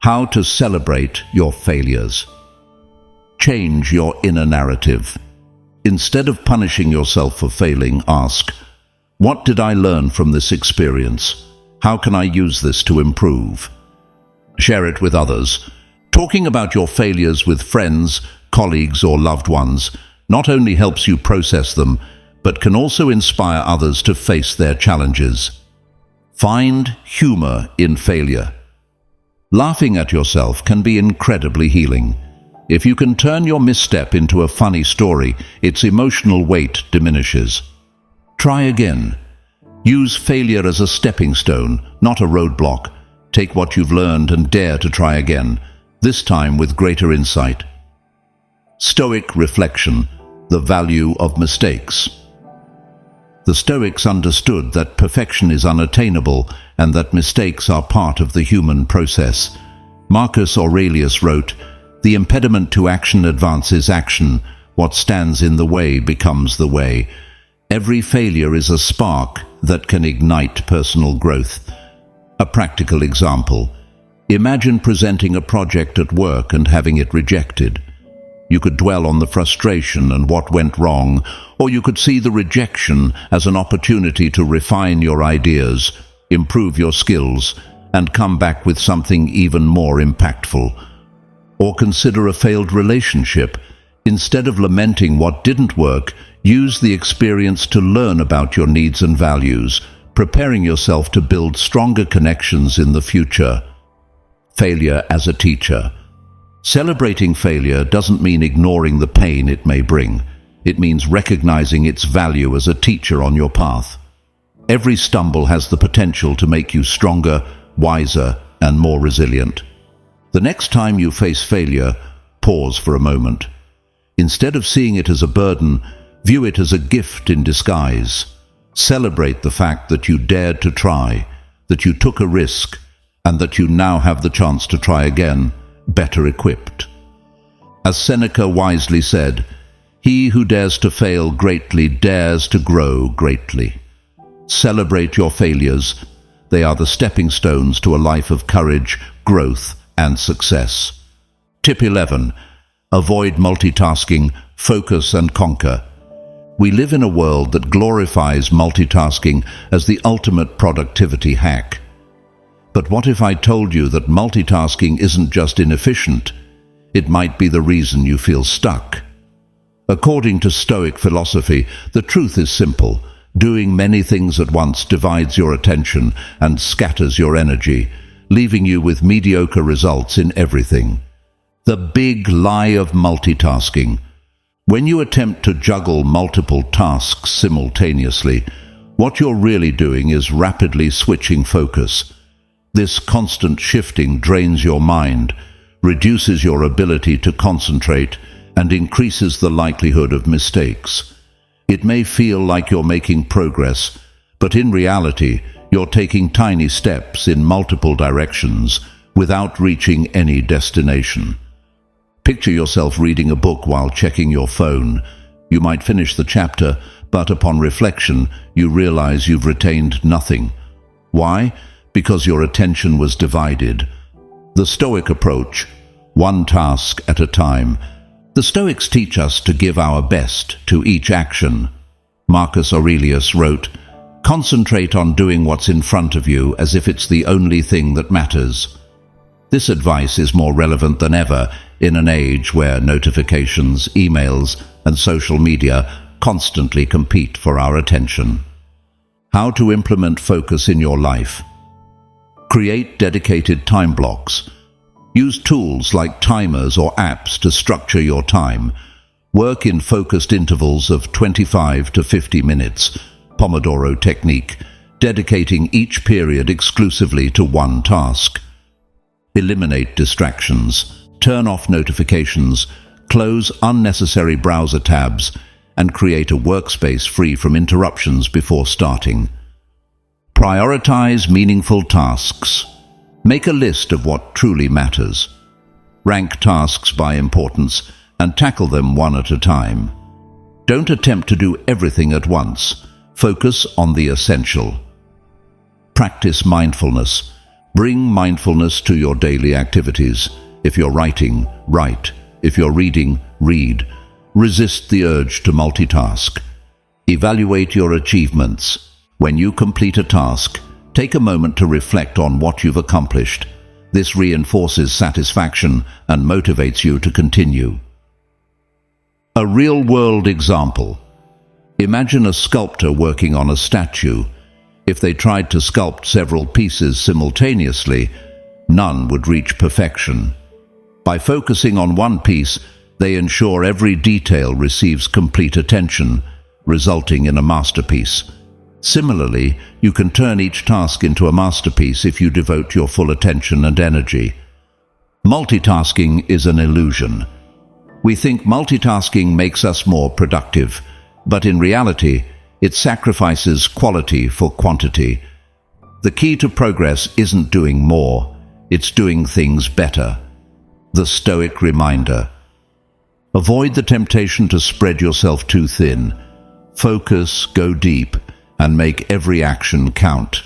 How to celebrate your failures. Change your inner narrative. Instead of punishing yourself for failing, ask, what did I learn from this experience? How can I use this to improve? Share it with others. Talking about your failures with friends, colleagues, or loved ones not only helps you process them, but can also inspire others to face their challenges. Find humor in failure. Laughing at yourself can be incredibly healing. If you can turn your misstep into a funny story, its emotional weight diminishes. Try again. Use failure as a stepping stone, not a roadblock. Take what you've learned and dare to try again, this time with greater insight. Stoic reflection, the value of mistakes. The Stoics understood that perfection is unattainable and that mistakes are part of the human process. Marcus Aurelius wrote, "The impediment to action advances action. What stands in the way becomes the way." Every failure is a spark that can ignite personal growth. A practical example. Imagine presenting a project at work and having it rejected. You could dwell on the frustration and what went wrong, or you could see the rejection as an opportunity to refine your ideas, improve your skills, and come back with something even more impactful. Or consider a failed relationship. Instead of lamenting what didn't work, use the experience to learn about your needs and values, preparing yourself to build stronger connections in the future. Failure as a teacher. Celebrating failure doesn't mean ignoring the pain it may bring. It means recognizing its value as a teacher on your path. Every stumble has the potential to make you stronger, wiser, and more resilient. The next time you face failure, pause for a moment. Instead of seeing it as a burden, view it as a gift in disguise. Celebrate the fact that you dared to try, that you took a risk, and that you now have the chance to try again, better equipped. As Seneca wisely said, "He who dares to fail greatly dares to grow greatly." Celebrate your failures. They are the stepping stones to a life of courage, growth, and success. Tip 11. Avoid multitasking, focus and conquer. We live in a world that glorifies multitasking as the ultimate productivity hack. But what if I told you that multitasking isn't just inefficient? It might be the reason you feel stuck. According to Stoic philosophy, the truth is simple. Doing many things at once divides your attention and scatters your energy, leaving you with mediocre results in everything. The big lie of multitasking. When you attempt to juggle multiple tasks simultaneously, what you're really doing is rapidly switching focus. This constant shifting drains your mind, reduces your ability to concentrate, and increases the likelihood of mistakes. It may feel like you're making progress, but in reality, you're taking tiny steps in multiple directions without reaching any destination. Picture yourself reading a book while checking your phone. You might finish the chapter, but upon reflection, you realize you've retained nothing. Why? Because your attention was divided. The Stoic approach, one task at a time. The Stoics teach us to give our best to each action. Marcus Aurelius wrote, "Concentrate on doing what's in front of you as if it's the only thing that matters." This advice is more relevant than ever in an age where notifications, emails, and social media constantly compete for our attention. How to implement focus in your life. Create dedicated time blocks. Use tools like timers or apps to structure your time. Work in focused intervals of 25 to 50 minutes, Pomodoro technique, dedicating each period exclusively to one task. Eliminate distractions. Turn off notifications, close unnecessary browser tabs, and create a workspace free from interruptions before starting. Prioritize meaningful tasks. Make a list of what truly matters. Rank tasks by importance and tackle them one at a time. Don't attempt to do everything at once. Focus on the essential. Practice mindfulness. Bring mindfulness to your daily activities. If you're writing, write. If you're reading, read. Resist the urge to multitask. Evaluate your achievements. When you complete a task, take a moment to reflect on what you've accomplished. This reinforces satisfaction and motivates you to continue. A real-world example. Imagine a sculptor working on a statue. If they tried to sculpt several pieces simultaneously, none would reach perfection. By focusing on one piece, they ensure every detail receives complete attention, resulting in a masterpiece. Similarly, you can turn each task into a masterpiece if you devote your full attention and energy. Multitasking is an illusion. We think multitasking makes us more productive, but in reality, It sacrifices quality for quantity. The key to progress isn't doing more, it's doing things better. The Stoic reminder. Avoid the temptation to spread yourself too thin. Focus, go deep, and make every action count.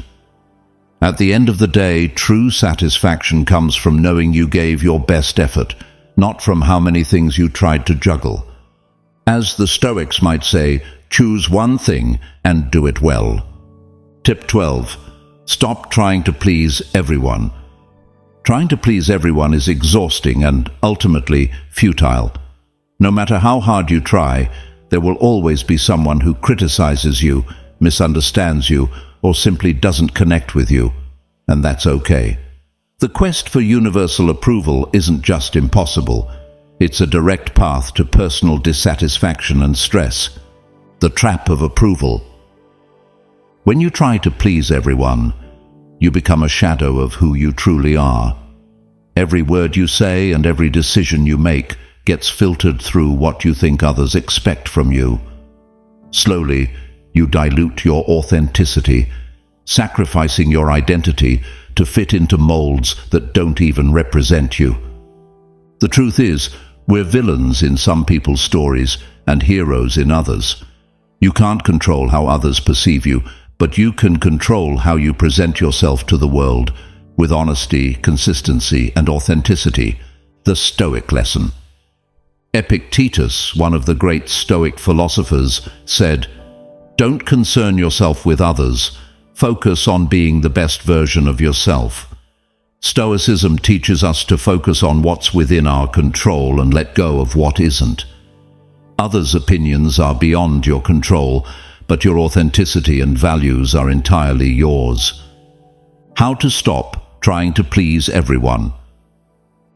At the end of the day, true satisfaction comes from knowing you gave your best effort, not from how many things you tried to juggle. As the Stoics might say, choose one thing and do it well. Tip 12. Stop trying to please everyone. Trying to please everyone is exhausting and ultimately futile. No matter how hard you try, there will always be someone who criticizes you, misunderstands you, or simply doesn't connect with you, and that's okay. The quest for universal approval isn't just impossible, it's a direct path to personal dissatisfaction and stress. The trap of approval. When you try to please everyone, you become a shadow of who you truly are. Every word you say and every decision you make gets filtered through what you think others expect from you. Slowly, you dilute your authenticity, sacrificing your identity to fit into molds that don't even represent you. The truth is, we're villains in some people's stories and heroes in others. You can't control how others perceive you, but you can control how you present yourself to the world with honesty, consistency, and authenticity. The Stoic lesson. Epictetus, one of the great Stoic philosophers, said, "Don't concern yourself with others. Focus on being the best version of yourself." Stoicism teaches us to focus on what's within our control and let go of what isn't. Others' opinions are beyond your control, but your authenticity and values are entirely yours. How to stop trying to please everyone.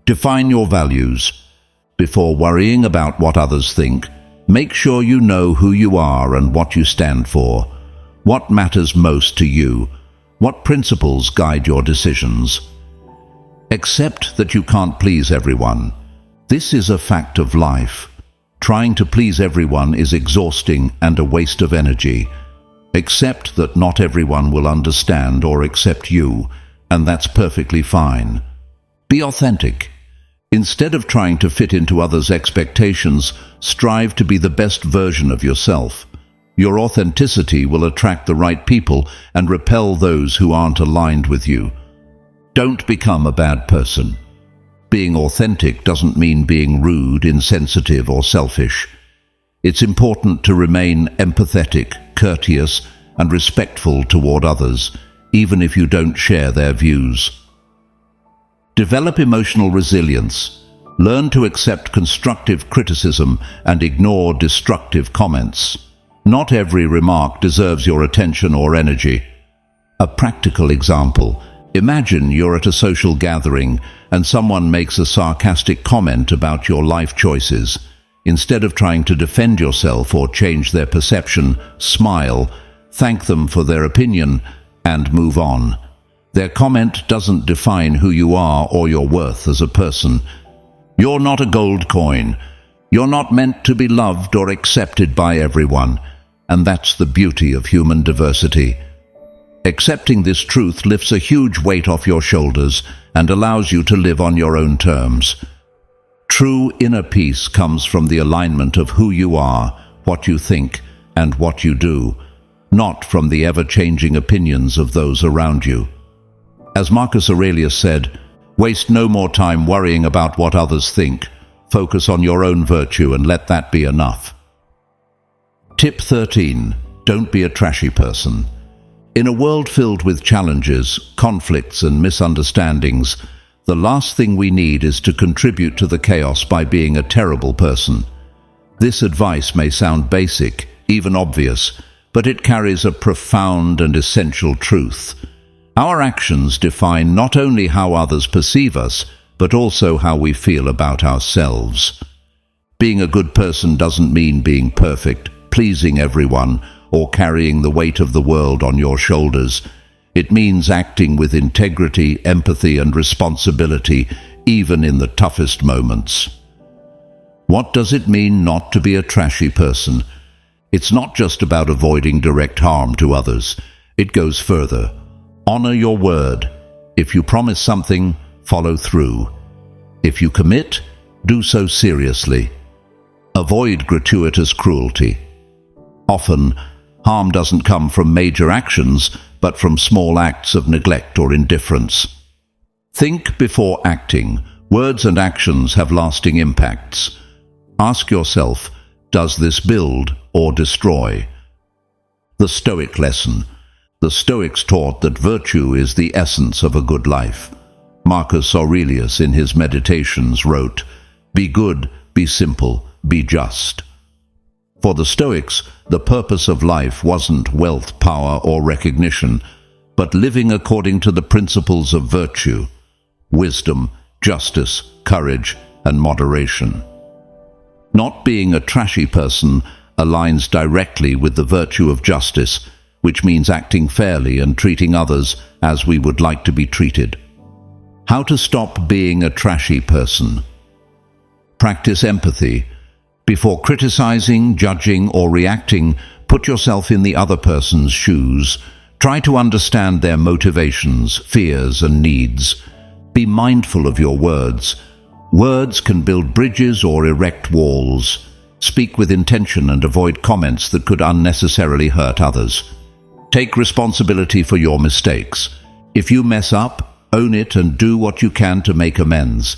Define your values. Before worrying about what others think, make sure you know who you are and what you stand for. What matters most to you? What principles guide your decisions? Accept that you can't please everyone. This is a fact of life. Trying to please everyone is exhausting and a waste of energy. Accept that not everyone will understand or accept you, and that's perfectly fine. Be authentic. Instead of trying to fit into others' expectations, strive to be the best version of yourself. Your authenticity will attract the right people and repel those who aren't aligned with you. Don't become a bad person. Being authentic doesn't mean being rude, insensitive, or selfish. It's important to remain empathetic, courteous, and respectful toward others, even if you don't share their views. Develop emotional resilience. Learn to accept constructive criticism and ignore destructive comments. Not every remark deserves your attention or energy. A practical example. Imagine you're at a social gathering and someone makes a sarcastic comment about your life choices. Instead of trying to defend yourself or change their perception, smile, thank them for their opinion, and move on. Their comment doesn't define who you are or your worth as a person. You're not a gold coin. You're not meant to be loved or accepted by everyone. And that's the beauty of human diversity. Accepting this truth lifts a huge weight off your shoulders and allows you to live on your own terms. True inner peace comes from the alignment of who you are, what you think, and what you do, not from the ever-changing opinions of those around you. As Marcus Aurelius said, "Waste no more time worrying about what others think. Focus on your own virtue and let that be enough." Tip 13. Don't be a trashy person. In a world filled with challenges, conflicts, and misunderstandings, the last thing we need is to contribute to the chaos by being a terrible person. This advice may sound basic, even obvious, but it carries a profound and essential truth. Our actions define not only how others perceive us, but also how we feel about ourselves. Being a good person doesn't mean being perfect, pleasing everyone, or carrying the weight of the world on your shoulders. It means acting with integrity, empathy, and responsibility, even in the toughest moments. What does it mean not to be a trashy person? It's not just about avoiding direct harm to others. It goes further. Honor your word. If you promise something, follow through. If you commit, do so seriously. Avoid gratuitous cruelty. Often, harm doesn't come from major actions, but from small acts of neglect or indifference. Think before acting. Words and actions have lasting impacts. Ask yourself, does this build or destroy? The Stoic lesson. The Stoics taught that virtue is the essence of a good life. Marcus Aurelius in his Meditations wrote, "Be good, be simple, be just." For the Stoics, the purpose of life wasn't wealth, power, or recognition, but living according to the principles of virtue, wisdom, justice, courage, and moderation. Not being a trashy person aligns directly with the virtue of justice, which means acting fairly and treating others as we would like to be treated. How to stop being a trashy person? Practice empathy. Before criticizing, judging, or reacting, put yourself in the other person's shoes. Try to understand their motivations, fears, and needs. Be mindful of your words. Words can build bridges or erect walls. Speak with intention and avoid comments that could unnecessarily hurt others. Take responsibility for your mistakes. If you mess up, own it and do what you can to make amends.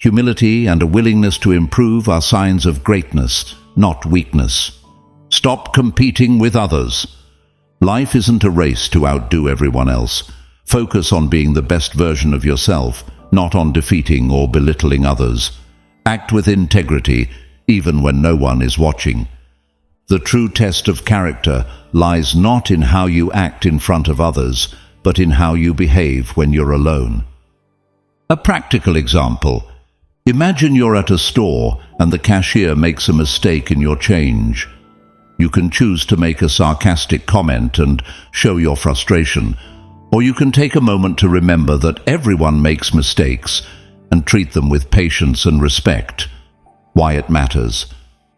Humility and a willingness to improve are signs of greatness, not weakness. Stop competing with others. Life isn't a race to outdo everyone else. Focus on being the best version of yourself, not on defeating or belittling others. Act with integrity, even when no one is watching. The true test of character lies not in how you act in front of others, but in how you behave when you're alone. A practical example. Imagine you're at a store and the cashier makes a mistake in your change. You can choose to make a sarcastic comment and show your frustration, or you can take a moment to remember that everyone makes mistakes and treat them with patience and respect. Why it matters.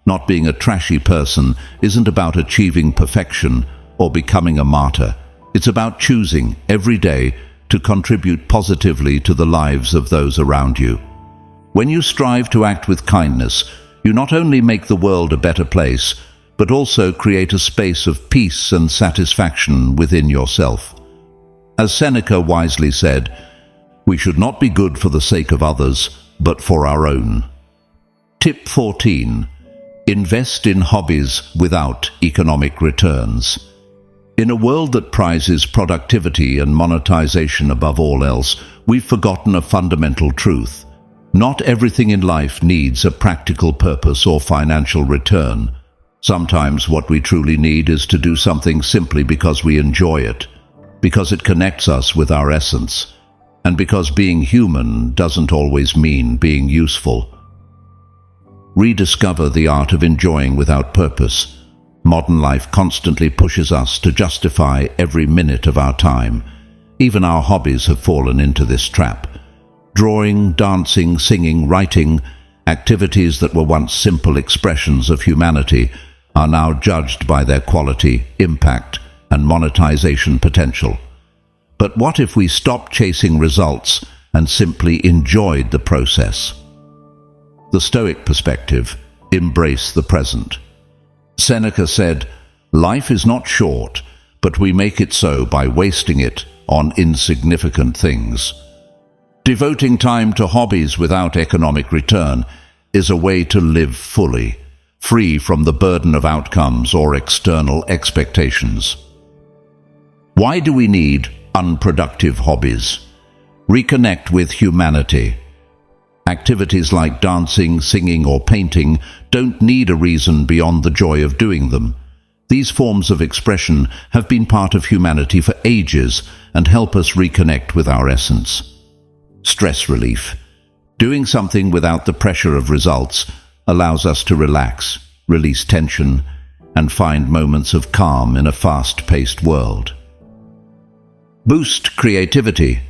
Not being a trashy person isn't about achieving perfection or becoming a martyr. It's about choosing every day to contribute positively to the lives of those around you. When you strive to act with kindness, you not only make the world a better place, but also create a space of peace and satisfaction within yourself. As Seneca wisely said, we should not be good for the sake of others, but for our own. Tip 14. Invest in hobbies without economic returns. In a world that prizes productivity and monetization above all else, we've forgotten a fundamental truth. Not everything in life needs a practical purpose or financial return. Sometimes what we truly need is to do something simply because we enjoy it, because it connects us with our essence, and because being human doesn't always mean being useful. Rediscover the art of enjoying without purpose. Modern life constantly pushes us to justify every minute of our time. Even our hobbies have fallen into this trap. Drawing, dancing, singing, writing, activities that were once simple expressions of humanity are now judged by their quality, impact, and monetization potential. But what if we stopped chasing results and simply enjoyed the process? The Stoic perspective: embrace the present. Seneca said, "Life is not short, but we make it so by wasting it on insignificant things." Devoting time to hobbies without economic return is a way to live fully, free from the burden of outcomes or external expectations. Why do we need unproductive hobbies? Reconnect with humanity. Activities like dancing, singing, or painting don't need a reason beyond the joy of doing them. These forms of expression have been part of humanity for ages and help us reconnect with our essence. Stress relief. Doing something without the pressure of results allows us to relax, release tension, and find moments of calm in a fast-paced world. Boost creativity.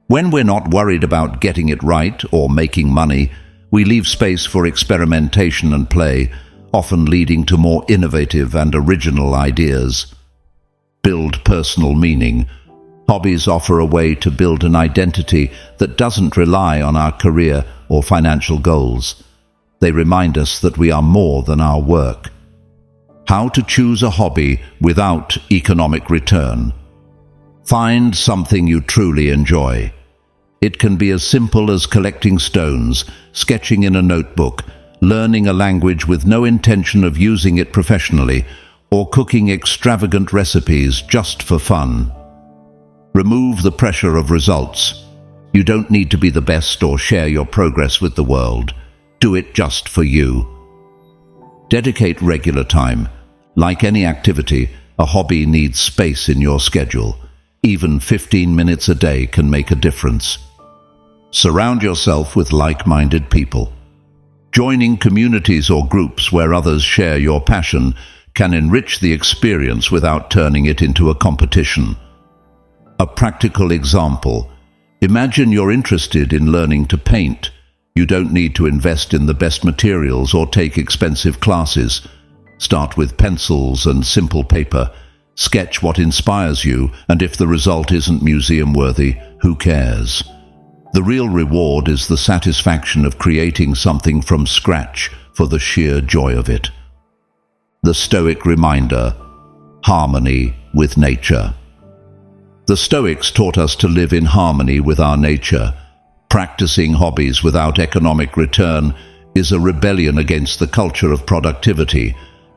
When we're not worried about getting it right or making money, we leave space for experimentation and play. often leading to more innovative and original ideas. Build personal meaning. Hobbies offer a way to build an identity that doesn't rely on our career or financial goals. They remind us that we are more than our work. How to choose a hobby without economic return. Find something you truly enjoy. It can be as simple as collecting stones, sketching in a notebook, learning a language with no intention of using it professionally, or cooking extravagant recipes just for fun. Remove the pressure of results. You don't need to be the best or share your progress with the world. Do it just for you. Dedicate regular time. Like any activity, a hobby needs space in your schedule. Even 15 minutes a day can make a difference. Surround yourself with like-minded people. Joining communities or groups where others share your passion can enrich the experience without turning it into a competition. A practical example. Imagine you're interested in learning to paint. You don't need to invest in the best materials or take expensive classes. Start with pencils and simple paper. Sketch what inspires you, and if the result isn't museum-worthy, who cares? The real reward is the satisfaction of creating something from scratch for the sheer joy of it. The Stoic reminder: harmony with nature. The Stoics taught us to live in harmony with our nature. Practicing hobbies without economic return is a rebellion against the culture of productivity,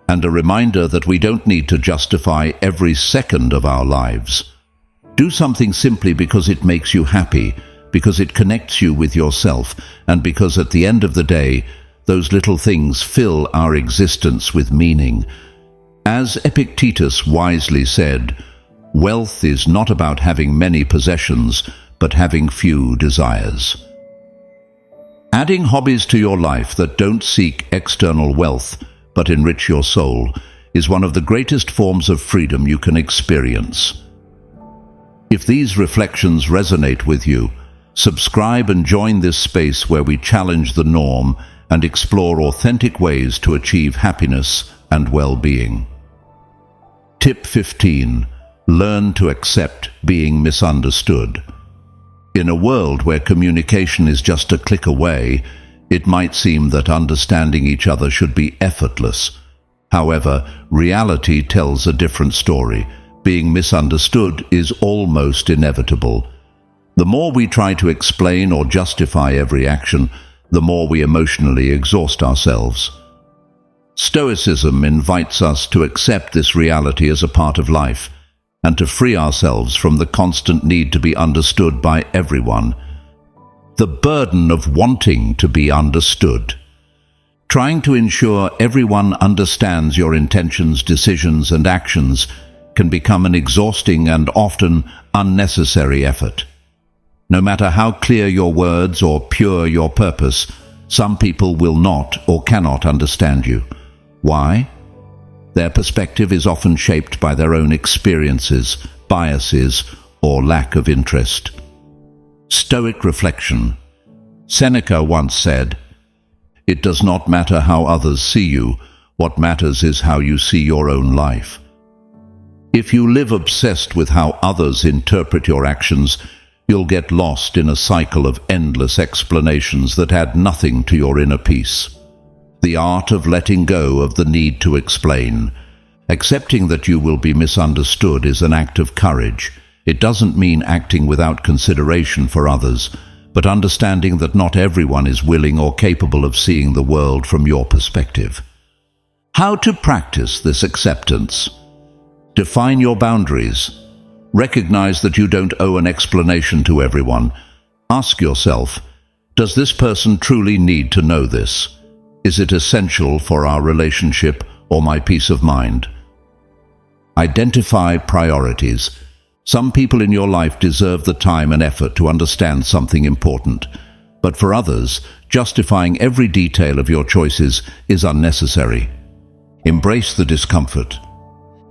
and a reminder that we don't need to justify every second of our lives. Do something simply because it makes you happy, because it connects you with yourself, and because at the end of the day, those little things fill our existence with meaning. As Epictetus wisely said, wealth is not about having many possessions, but having few desires. Adding hobbies to your life that don't seek external wealth, but enrich your soul, is one of the greatest forms of freedom you can experience. If these reflections resonate with you, subscribe and join this space where we challenge the norm and explore authentic ways to achieve happiness and well-being. Tip 15. Learn to accept being misunderstood. In a world where communication is just a click away, it might seem that understanding each other should be effortless. However, reality tells a different story. Being misunderstood is almost inevitable. The more we try to explain or justify every action, the more we emotionally exhaust ourselves. Stoicism invites us to accept this reality as a part of life, and to free ourselves from the constant need to be understood by everyone. The burden of wanting to be understood. Trying to ensure everyone understands your intentions, decisions, and actions can become an exhausting and often unnecessary effort. No matter how clear your words or pure your purpose, some people will not or cannot understand you. Why? Their perspective is often shaped by their own experiences, biases, or lack of interest. Stoic reflection. Seneca once said, "It does not matter how others see you, what matters is how you see your own life." If you live obsessed with how others interpret your actions, you'll get lost in a cycle of endless explanations that add nothing to your inner peace. The art of letting go of the need to explain. Accepting that you will be misunderstood is an act of courage. It doesn't mean acting without consideration for others, but understanding that not everyone is willing or capable of seeing the world from your perspective. How to practice this acceptance? Define your boundaries. Recognize that you don't owe an explanation to everyone. Ask yourself, does this person truly need to know this? Is it essential for our relationship or my peace of mind? Identify priorities. Some people in your life deserve the time and effort to understand something important, but for others, justifying every detail of your choices is unnecessary. Embrace the discomfort.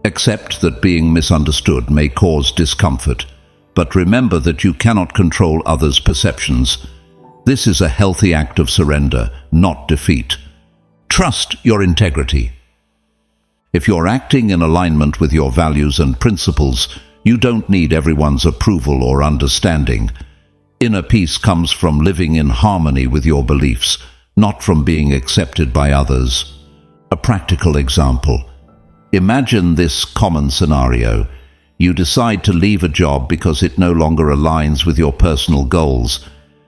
Accept that being misunderstood may cause discomfort, but remember that you cannot control others' perceptions. This is a healthy act of surrender, not defeat. Trust your integrity. If you're acting in alignment with your values and principles, you don't need everyone's approval or understanding. Inner peace comes from living in harmony with your beliefs, not from being accepted by others. A practical example. Imagine this common scenario. You decide to leave a job because it no longer aligns with your personal goals.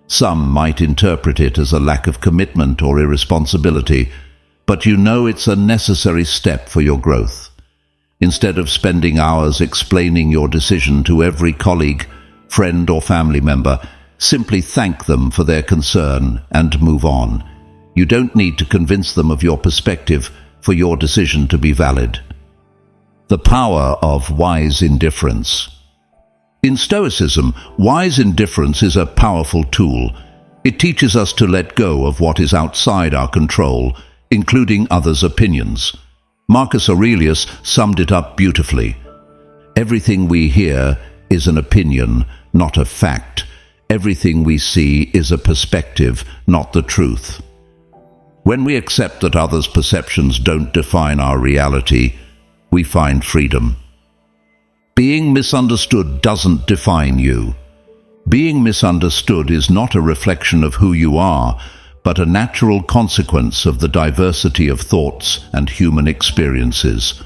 Some might interpret it as a lack of commitment or irresponsibility, but you know it's a necessary step for your growth. Instead of spending hours explaining your decision to every colleague, friend or family member, simply thank them for their concern and move on. You don't need to convince them of your perspective for your decision to be valid. The power of wise indifference. In Stoicism, wise indifference is a powerful tool. It teaches us to let go of what is outside our control, including others' opinions. Marcus Aurelius summed it up beautifully. Everything we hear is an opinion, not a fact. Everything we see is a perspective, not the truth. When we accept that others' perceptions don't define our reality, we find freedom. Being misunderstood doesn't define you. Being misunderstood is not a reflection of who you are, but a natural consequence of the diversity of thoughts and human experiences.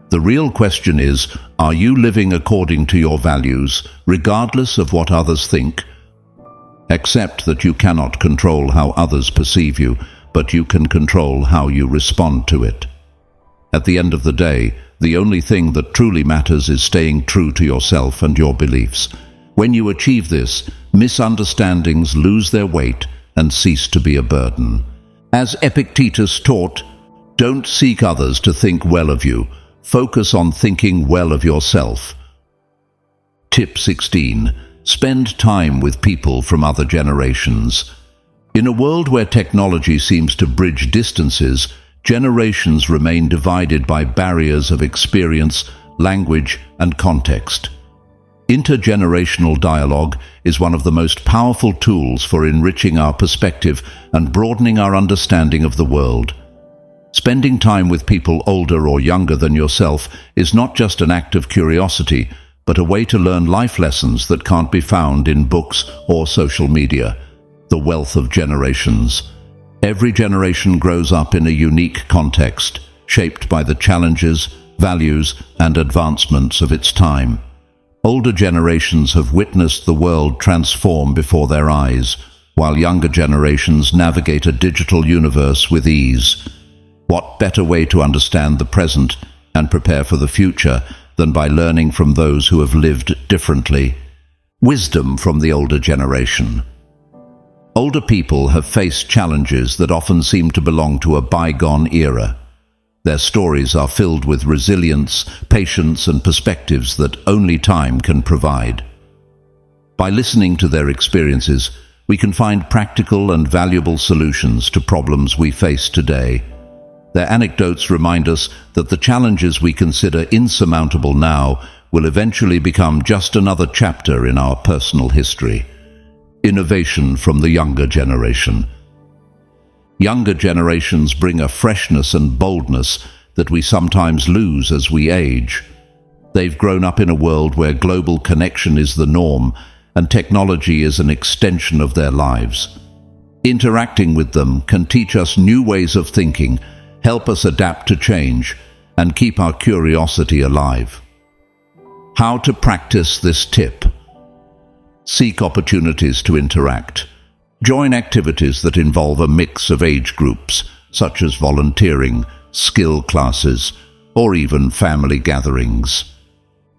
The real question is, are you living according to your values, regardless of what others think? Accept that you cannot control how others perceive you, but you can control how you respond to it. At the end of the day, the only thing that truly matters is staying true to yourself and your beliefs. When you achieve this, misunderstandings lose their weight and cease to be a burden. As Epictetus taught, don't seek others to think well of you. Focus on thinking well of yourself. Tip 16. Spend time with people from other generations. In a world where technology seems to bridge distances, generations remain divided by barriers of experience, language, and context. Intergenerational dialogue is one of the most powerful tools for enriching our perspective and broadening our understanding of the world. Spending time with people older or younger than yourself is not just an act of curiosity, but a way to learn life lessons that can't be found in books or social media. The wealth of generations. Every generation grows up in a unique context, shaped by the challenges, values, and advancements of its time. Older generations have witnessed the world transform before their eyes, while younger generations navigate a digital universe with ease. What better way to understand the present and prepare for the future than by learning from those who have lived differently? Wisdom from the older generation. Older people have faced challenges that often seem to belong to a bygone era. Their stories are filled with resilience, patience, and perspectives that only time can provide. By listening to their experiences, we can find practical and valuable solutions to problems we face today. Their anecdotes remind us that the challenges we consider insurmountable now will eventually become just another chapter in our personal history. Innovation from the younger generation. Younger generations bring a freshness and boldness that we sometimes lose as we age. They've grown up in a world where global connection is the norm and technology is an extension of their lives. Interacting with them can teach us new ways of thinking, help us adapt to change, and keep our curiosity alive. How to practice this tip? Seek opportunities to interact. Join activities that involve a mix of age groups, such as volunteering, skill classes, or even family gatherings.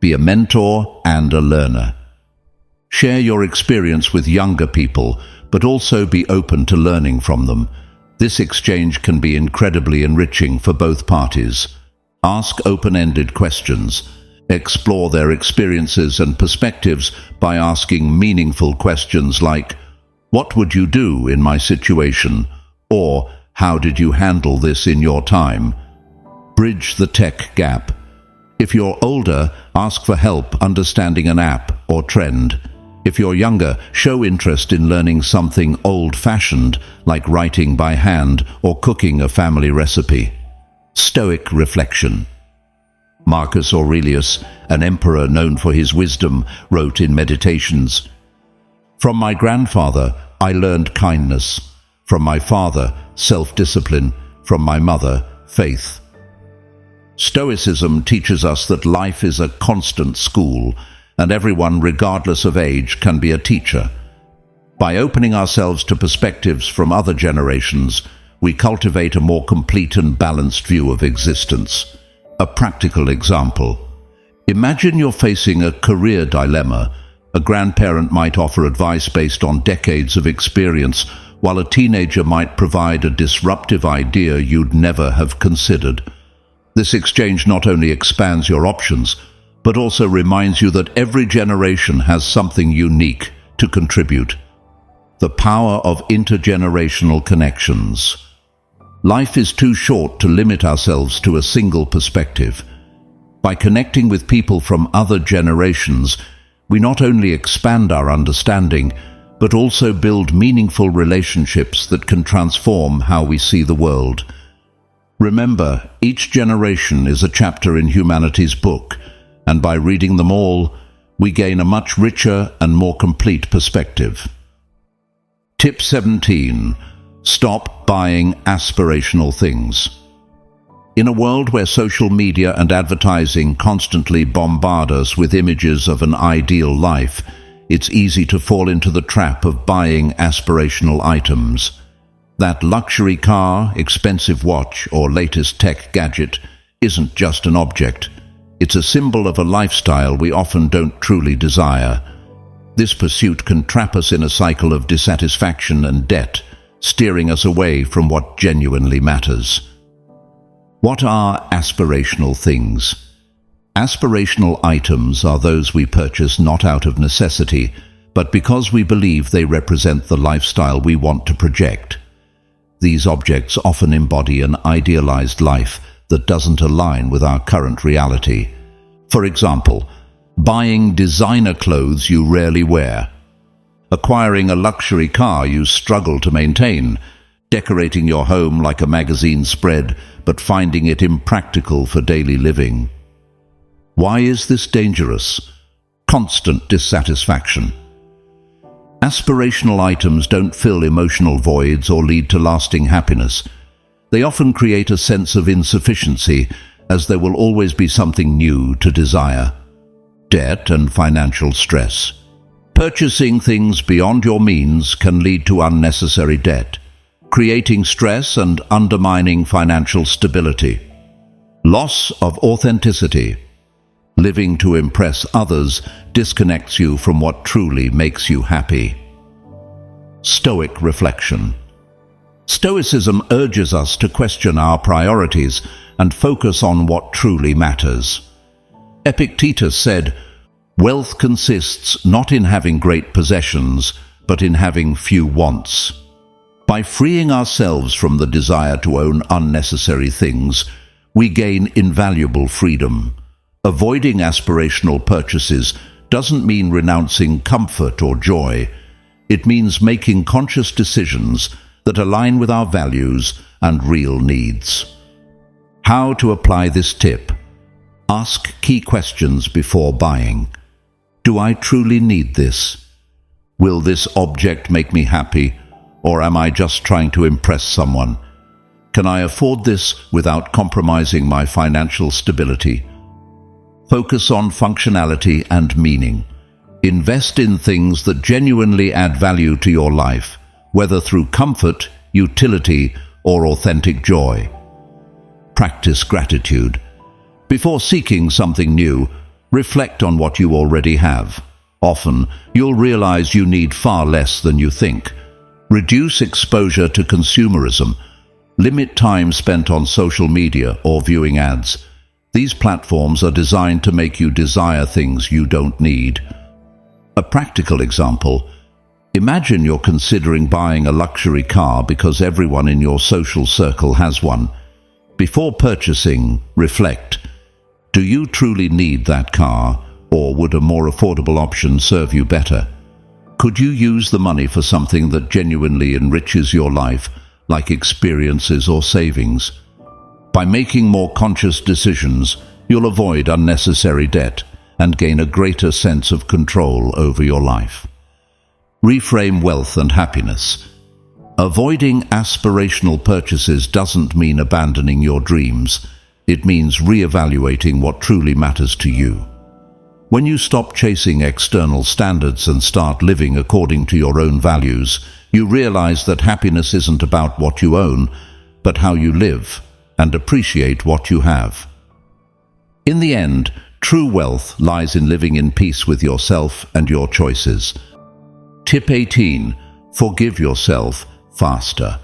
Be a mentor and a learner. Share your experience with younger people, but also be open to learning from them. This exchange can be incredibly enriching for both parties. Ask open-ended questions. Explore their experiences and perspectives by asking meaningful questions like, "What would you do in my situation?" or "How did you handle this in your time?" Bridge the tech gap. If you're older, ask for help understanding an app or trend. If you're younger, show interest in learning something old-fashioned, like writing by hand or cooking a family recipe. Stoic reflection. Marcus Aurelius, an emperor known for his wisdom, wrote in Meditations, "From my grandfather, I learned kindness. From my father, self-discipline. From my mother, faith." Stoicism teaches us that life is a constant school, and everyone, regardless of age, can be a teacher. By opening ourselves to perspectives from other generations, we cultivate a more complete and balanced view of existence. A practical example. Imagine you're facing a career dilemma. A grandparent might offer advice based on decades of experience, while a teenager might provide a disruptive idea you'd never have considered. This exchange not only expands your options, but also reminds you that every generation has something unique to contribute. The power of intergenerational connections. Life is too short to limit ourselves to a single perspective. By connecting with people from other generations, we not only expand our understanding, but also build meaningful relationships that can transform how we see the world. Remember, each generation is a chapter in humanity's book, and by reading them all, we gain a much richer and more complete perspective. Tip 17. Stop buying aspirational things. In a world where social media and advertising constantly bombard us with images of an ideal life, it's easy to fall into the trap of buying aspirational items. That luxury car, expensive watch, or latest tech gadget isn't just an object. It's a symbol of a lifestyle we often don't truly desire. This pursuit can trap us in a cycle of dissatisfaction and debt, steering us away from what genuinely matters. What are aspirational things? Aspirational items are those we purchase not out of necessity, but because we believe they represent the lifestyle we want to project. These objects often embody an idealized life that doesn't align with our current reality. For example, buying designer clothes you rarely wear, acquiring a luxury car you struggle to maintain, decorating your home like a magazine spread but finding it impractical for daily living. Why is this dangerous? Constant dissatisfaction. Aspirational items don't fill emotional voids or lead to lasting happiness. They often create a sense of insufficiency, as there will always be something new to desire. Debt and financial stress. Purchasing things beyond your means can lead to unnecessary debt, creating stress and undermining financial stability. Loss of authenticity. Living to impress others disconnects you from what truly makes you happy. Stoic reflection. Stoicism urges us to question our priorities and focus on what truly matters. Epictetus said, "Wealth consists not in having great possessions, but in having few wants." By freeing ourselves from the desire to own unnecessary things, we gain invaluable freedom. Avoiding aspirational purchases doesn't mean renouncing comfort or joy. It means making conscious decisions that align with our values and real needs. How to apply this tip? Ask key questions before buying. Do I truly need this? Will this object make me happy, or am I just trying to impress someone? Can I afford this without compromising my financial stability? Focus on functionality and meaning. Invest in things that genuinely add value to your life, whether through comfort, utility, or authentic joy. Practice gratitude. Before seeking something new, reflect on what you already have. Often, you'll realize you need far less than you think. Reduce exposure to consumerism. Limit time spent on social media or viewing ads. These platforms are designed to make you desire things you don't need. A practical example: imagine you're considering buying a luxury car because everyone in your social circle has one. Before purchasing, reflect. Do you truly need that car, or would a more affordable option serve you better? Could you use the money for something that genuinely enriches your life, like experiences or savings? By making more conscious decisions, you'll avoid unnecessary debt and gain a greater sense of control over your life. Reframe wealth and happiness. Avoiding aspirational purchases doesn't mean abandoning your dreams. It means reevaluating what truly matters to you. When you stop chasing external standards and start living according to your own values, you realize that happiness isn't about what you own, but how you live and appreciate what you have. In the end, true wealth lies in living in peace with yourself and your choices. Tip 18. Forgive yourself faster.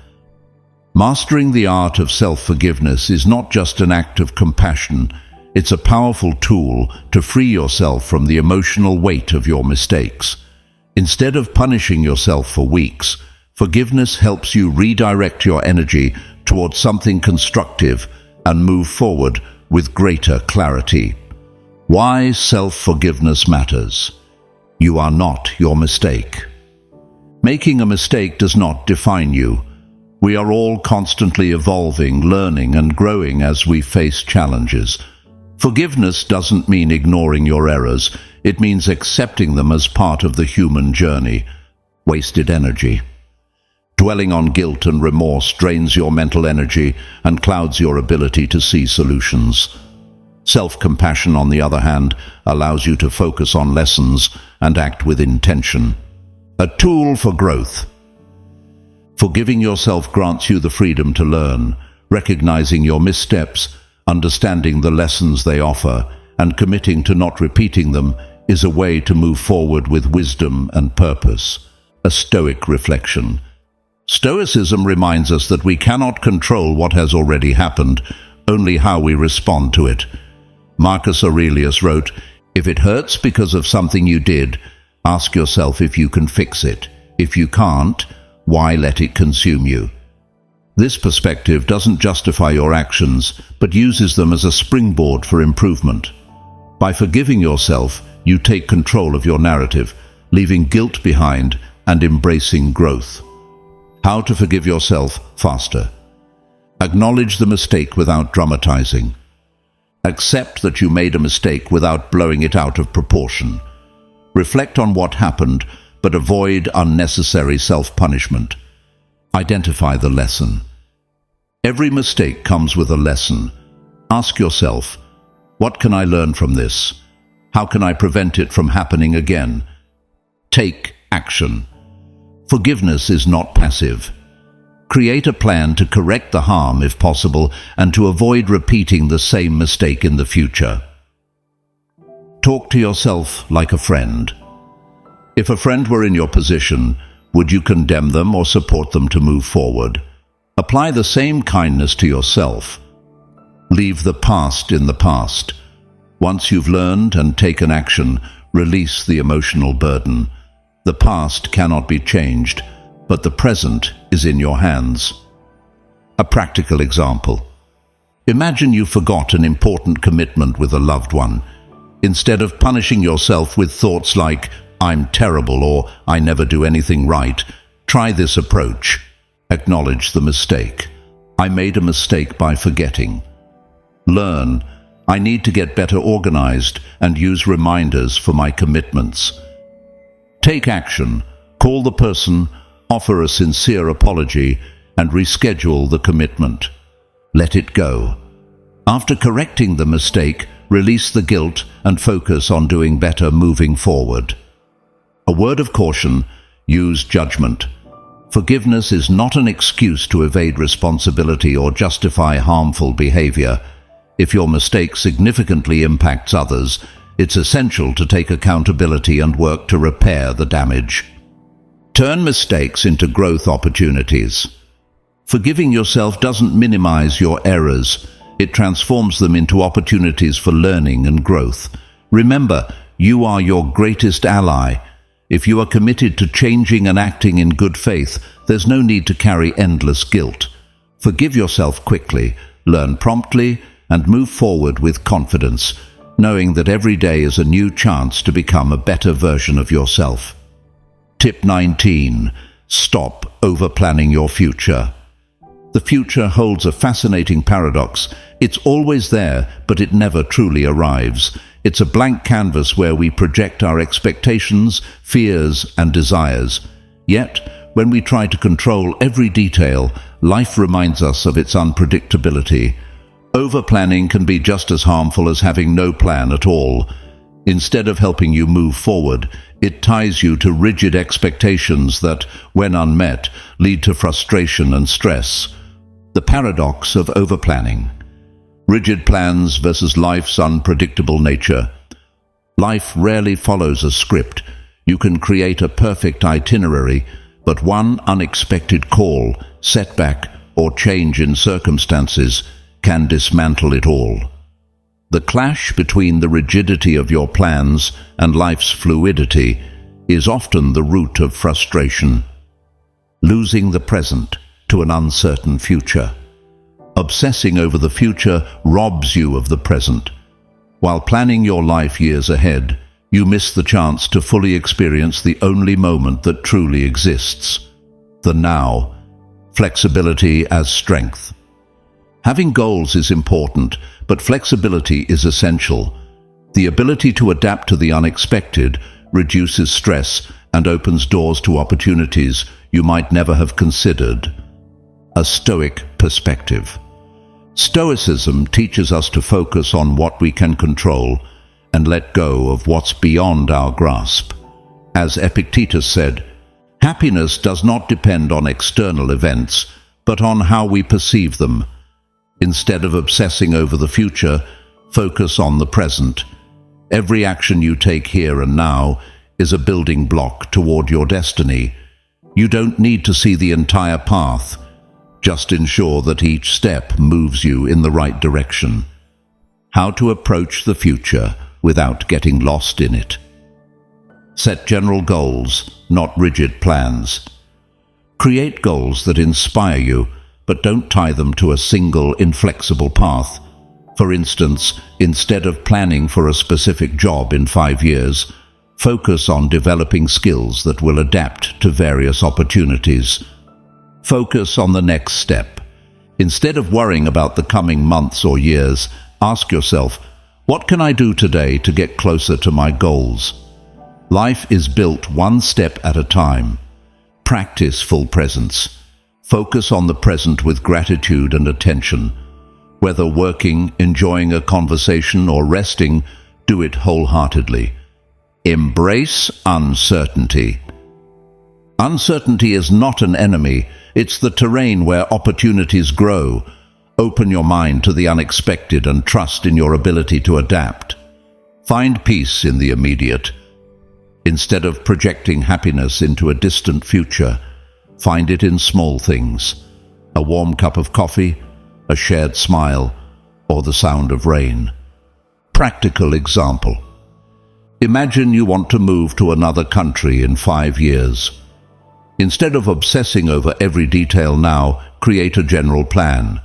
Mastering the art of self-forgiveness is not just an act of compassion, it's a powerful tool to free yourself from the emotional weight of your mistakes. Instead of punishing yourself for weeks, forgiveness helps you redirect your energy towards something constructive and move forward with greater clarity. Why self-forgiveness matters. You are not your mistake. Making a mistake does not define you. We are all constantly evolving, learning, and growing as we face challenges. Forgiveness doesn't mean ignoring your errors. It means accepting them as part of the human journey. Wasted energy. Dwelling on guilt and remorse drains your mental energy and clouds your ability to see solutions. Self-compassion, on the other hand, allows you to focus on lessons and act with intention. A tool for growth. Forgiving yourself grants you the freedom to learn, recognizing your missteps, understanding the lessons they offer, and committing to not repeating them is a way to move forward with wisdom and purpose. A Stoic reflection. Stoicism reminds us that we cannot control what has already happened, only how we respond to it. Marcus Aurelius wrote, "If it hurts because of something you did, ask yourself if you can fix it. If you can't, why let it consume you?" This perspective doesn't justify your actions, but uses them as a springboard for improvement. By forgiving yourself, you take control of your narrative, leaving guilt behind and embracing growth. How to forgive yourself faster. Acknowledge the mistake without dramatizing. Accept that you made a mistake without blowing it out of proportion. Reflect on what happened, but avoid unnecessary self-punishment. Identify the lesson. Every mistake comes with a lesson. Ask yourself, what can I learn from this? How can I prevent it from happening again? Take action. Forgiveness is not passive. Create a plan to correct the harm if possible and to avoid repeating the same mistake in the future. Talk to yourself like a friend. If a friend were in your position, would you condemn them or support them to move forward? Apply the same kindness to yourself. Leave the past in the past. Once you've learned and taken action, release the emotional burden. The past cannot be changed, but the present is in your hands. A practical example. Imagine you forgot an important commitment with a loved one. Instead of punishing yourself with thoughts like, "I'm terrible" or "I never do anything right," try this approach. Acknowledge the mistake. I made a mistake by forgetting. Learn. I need to get better organized and use reminders for my commitments. Take action. Call the person, offer a sincere apology, and reschedule the commitment. Let it go. After correcting the mistake, release the guilt and focus on doing better moving forward. A word of caution, use judgment. Forgiveness is not an excuse to evade responsibility or justify harmful behavior. If your mistake significantly impacts others, it's essential to take accountability and work to repair the damage. Turn mistakes into growth opportunities. Forgiving yourself doesn't minimize your errors. It transforms them into opportunities for learning and growth. Remember, you are your greatest ally. If you are committed to changing and acting in good faith, there's no need to carry endless guilt. Forgive yourself quickly, learn promptly, and move forward with confidence, knowing that every day is a new chance to become a better version of yourself. Tip 19. Stop overplanning your future. The future holds a fascinating paradox. It's always there, but it never truly arrives. It's a blank canvas where we project our expectations, fears, and desires. Yet, when we try to control every detail, life reminds us of its unpredictability. Overplanning can be just as harmful as having no plan at all. Instead of helping you move forward, it ties you to rigid expectations that, when unmet, lead to frustration and stress. The paradox of overplanning. Rigid plans versus life's unpredictable nature. Life rarely follows a script. You can create a perfect itinerary, but one unexpected call, setback, or change in circumstances can dismantle it all. The clash between the rigidity of your plans and life's fluidity is often the root of frustration. Losing the present to an uncertain future. Obsessing over the future robs you of the present. While planning your life years ahead, you miss the chance to fully experience the only moment that truly exists. The now. Flexibility as strength. Having goals is important, but flexibility is essential. The ability to adapt to the unexpected reduces stress and opens doors to opportunities you might never have considered. A Stoic perspective. Stoicism teaches us to focus on what we can control and let go of what's beyond our grasp. As Epictetus said, happiness does not depend on external events, but on how we perceive them. Instead of obsessing over the future, focus on the present. Every action you take here and now is a building block toward your destiny. You don't need to see the entire path. Just ensure that each step moves you in the right direction. How to approach the future without getting lost in it. Set general goals, not rigid plans. Create goals that inspire you, but don't tie them to a single inflexible path. For instance, instead of planning for a specific job in 5 years, focus on developing skills that will adapt to various opportunities. Focus on the next step. Instead of worrying about the coming months or years, ask yourself, what can I do today to get closer to my goals? Life is built one step at a time. Practice full presence. Focus on the present with gratitude and attention. Whether working, enjoying a conversation, or resting, do it wholeheartedly. Embrace uncertainty. Uncertainty is not an enemy. It's the terrain where opportunities grow. Open your mind to the unexpected and trust in your ability to adapt. Find peace in the immediate. Instead of projecting happiness into a distant future, find it in small things. A warm cup of coffee, a shared smile, or the sound of rain. Practical example. Imagine you want to move to another country in 5 years. Instead of obsessing over every detail now, create a general plan.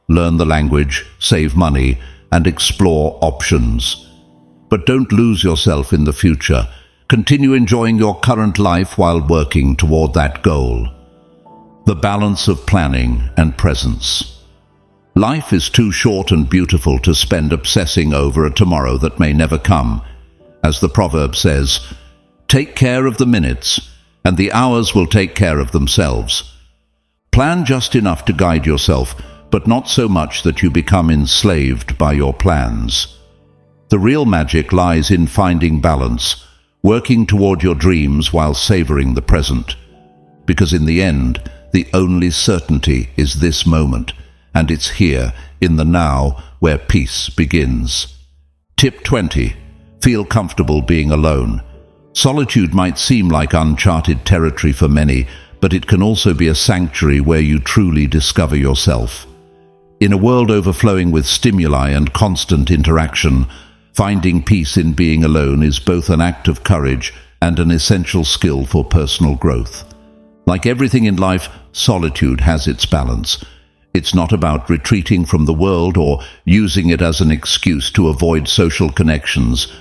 Learn the language, save money, and explore options. But don't lose yourself in the future. Continue enjoying your current life while working toward that goal. The balance of planning and presence. Life is too short and beautiful to spend obsessing over a tomorrow that may never come. As the proverb says, take care of the minutes, and the hours will take care of themselves. Plan just enough to guide yourself, but not so much that you become enslaved by your plans. The real magic lies in finding balance, working toward your dreams while savoring the present. Because in the end, the only certainty is this moment, and it's here, in the now, where peace begins. Tip 20. Feel comfortable being alone. Solitude might seem like uncharted territory for many, but it can also be a sanctuary where you truly discover yourself. In a world overflowing with stimuli and constant interaction, finding peace in being alone is both an act of courage and an essential skill for personal growth. Like everything in life, solitude has its balance. It's not about retreating from the world or using it as an excuse to avoid social connections,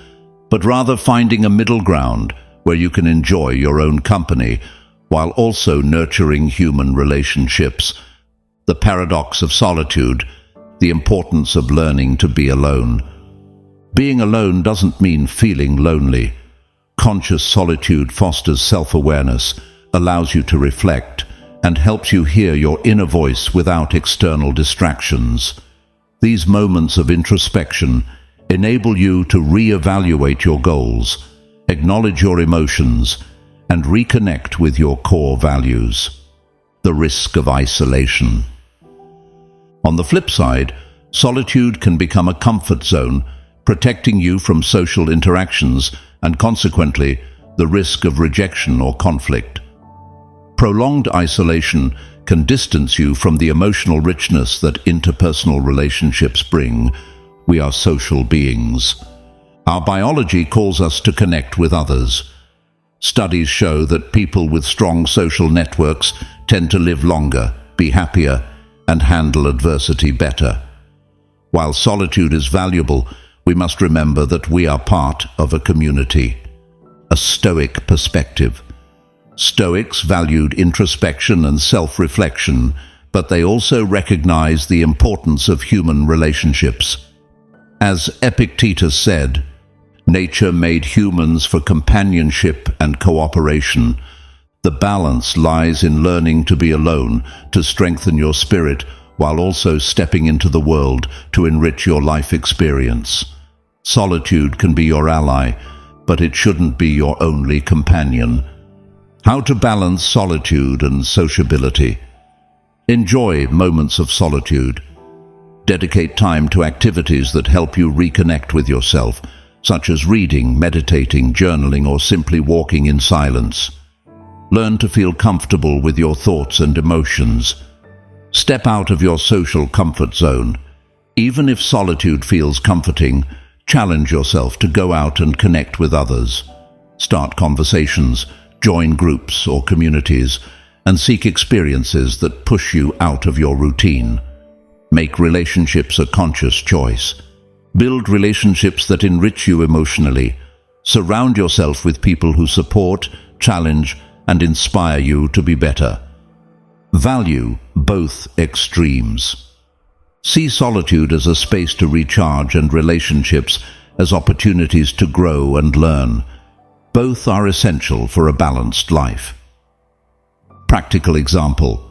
but rather finding a middle ground where you can enjoy your own company while also nurturing human relationships. The paradox of solitude, the importance of learning to be alone. Being alone doesn't mean feeling lonely. Conscious solitude fosters self-awareness, allows you to reflect, and helps you hear your inner voice without external distractions. These moments of introspection enable you to re-evaluate your goals, acknowledge your emotions, and reconnect with your core values. The risk of isolation. On the flip side, solitude can become a comfort zone, protecting you from social interactions and consequently the risk of rejection or conflict. Prolonged isolation can distance you from the emotional richness that interpersonal relationships bring. We are social beings. Our biology calls us to connect with others. Studies show that people with strong social networks tend to live longer, be happier, and handle adversity better. While solitude is valuable, we must remember that we are part of a community. A Stoic perspective. Stoics valued introspection and self-reflection, but they also recognized the importance of human relationships. As Epictetus said, nature made humans for companionship and cooperation. The balance lies in learning to be alone, to strengthen your spirit, while also stepping into the world to enrich your life experience. Solitude can be your ally, but it shouldn't be your only companion. How to balance solitude and sociability. Enjoy moments of solitude. Dedicate time to activities that help you reconnect with yourself, such as reading, meditating, journaling, or simply walking in silence. Learn to feel comfortable with your thoughts and emotions. Step out of your social comfort zone. Even if solitude feels comforting, challenge yourself to go out and connect with others. Start conversations, join groups or communities, and seek experiences that push you out of your routine. Make relationships a conscious choice. Build relationships that enrich you emotionally. Surround yourself with people who support, challenge, and inspire you to be better. Value both extremes. See solitude as a space to recharge and relationships as opportunities to grow and learn. Both are essential for a balanced life. Practical example.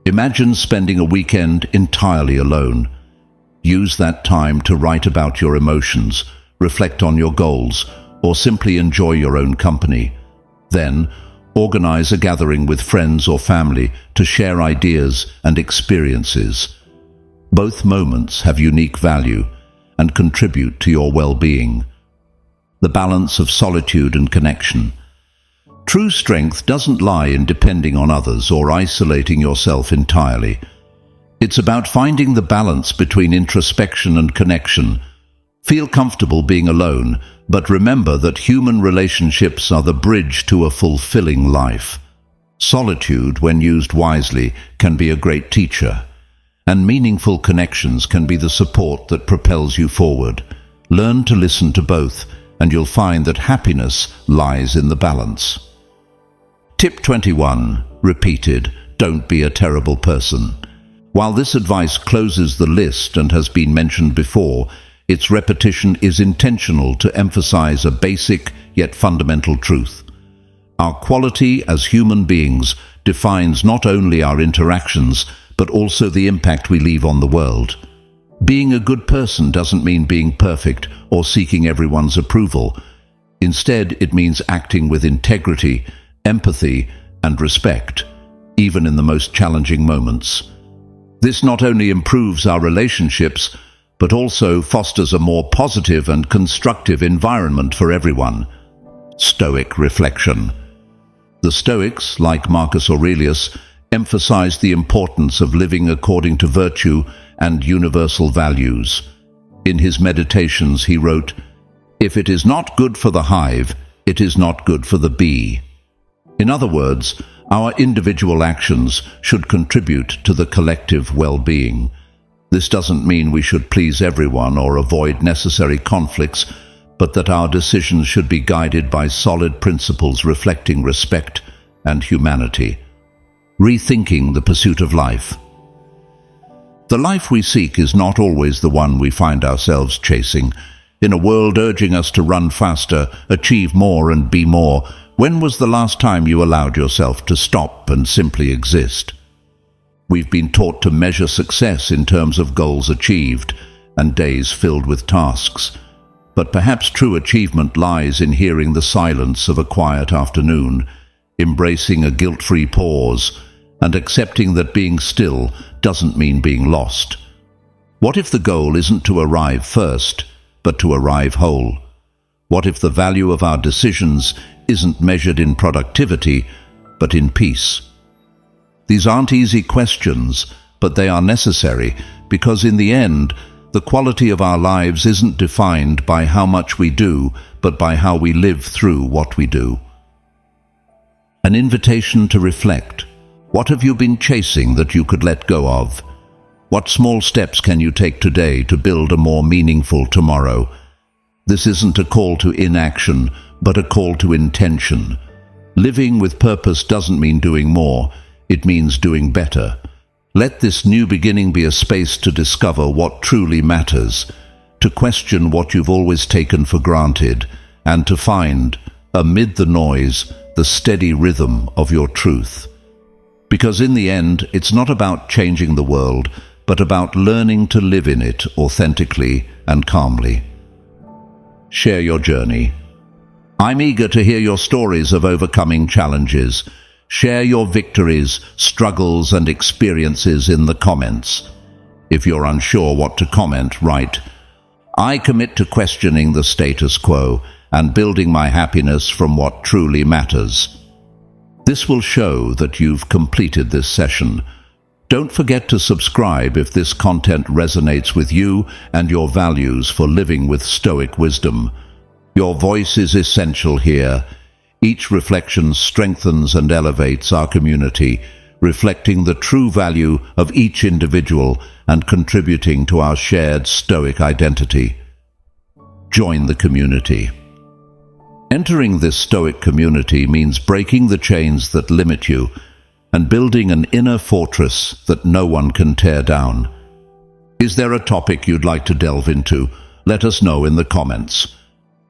Imagine spending a weekend entirely alone. Use that time to write about your emotions, reflect on your goals, or simply enjoy your own company. Then, organize a gathering with friends or family to share ideas and experiences. Both moments have unique value and contribute to your well-being. The balance of solitude and connection. True strength doesn't lie in depending on others or isolating yourself entirely. It's about finding the balance between introspection and connection. Feel comfortable being alone, but remember that human relationships are the bridge to a fulfilling life. Solitude, when used wisely, can be a great teacher, and meaningful connections can be the support that propels you forward. Learn to listen to both, and you'll find that happiness lies in the balance. Tip 21. Repeated, don't be a terrible person. While this advice closes the list and has been mentioned before, its repetition is intentional to emphasize a basic yet fundamental truth. Our quality as human beings defines not only our interactions, but also the impact we leave on the world. Being a good person doesn't mean being perfect or seeking everyone's approval. Instead, it means acting with integrity, empathy, and respect, even in the most challenging moments. This not only improves our relationships, but also fosters a more positive and constructive environment for everyone. Stoic reflection. The Stoics, like Marcus Aurelius, emphasized the importance of living according to virtue and universal values. In his meditations, he wrote, "If it is not good for the hive, it is not good for the bee." In other words, our individual actions should contribute to the collective well-being. This doesn't mean we should please everyone or avoid necessary conflicts, but that our decisions should be guided by solid principles reflecting respect and humanity. Rethinking the pursuit of life. The life we seek is not always the one we find ourselves chasing. In a world urging us to run faster, achieve more and be more, when was the last time you allowed yourself to stop and simply exist? We've been taught to measure success in terms of goals achieved and days filled with tasks. But perhaps true achievement lies in hearing the silence of a quiet afternoon, embracing a guilt-free pause, and accepting that being still doesn't mean being lost. What if the goal isn't to arrive first, but to arrive whole? What if the value of our decisions isn't measured in productivity, but in peace? These aren't easy questions, but they are necessary, because in the end, the quality of our lives isn't defined by how much we do, but by how we live through what we do. An invitation to reflect. What have you been chasing that you could let go of? What small steps can you take today to build a more meaningful tomorrow? This isn't a call to inaction, but a call to intention. Living with purpose doesn't mean doing more, it means doing better. Let this new beginning be a space to discover what truly matters, to question what you've always taken for granted, and to find, amid the noise, the steady rhythm of your truth. Because in the end, it's not about changing the world, but about learning to live in it authentically and calmly. Share your journey. I'm eager to hear your stories of overcoming challenges. Share your victories, struggles, and experiences in the comments. If you're unsure what to comment, write, "I commit to questioning the status quo and building my happiness from what truly matters." This will show that you've completed this session. Don't forget to subscribe if this content resonates with you and your values for living with Stoic wisdom. Your voice is essential here. Each reflection strengthens and elevates our community, reflecting the true value of each individual and contributing to our shared Stoic identity. Join the community. Entering this Stoic community means breaking the chains that limit you and building an inner fortress that no one can tear down. Is there a topic you'd like to delve into? Let us know in the comments.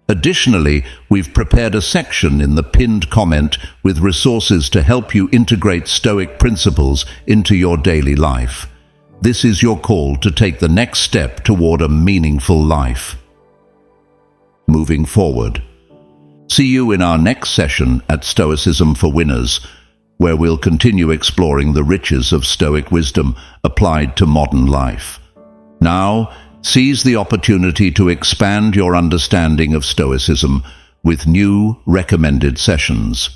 Additionally, we've prepared a section in the pinned comment with resources to help you integrate Stoic principles into your daily life. This is your call to take the next step toward a meaningful life. Moving forward. See you in our next session at Stoicism for Winners, where we'll continue exploring the riches of Stoic wisdom applied to modern life. Now, seize the opportunity to expand your understanding of Stoicism with new recommended sessions.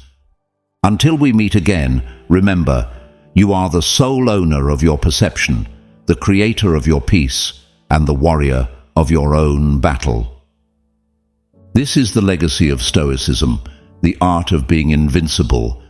Until we meet again, remember, you are the sole owner of your perception, the creator of your peace, and the warrior of your own battle. This is the legacy of Stoicism, the art of being invincible,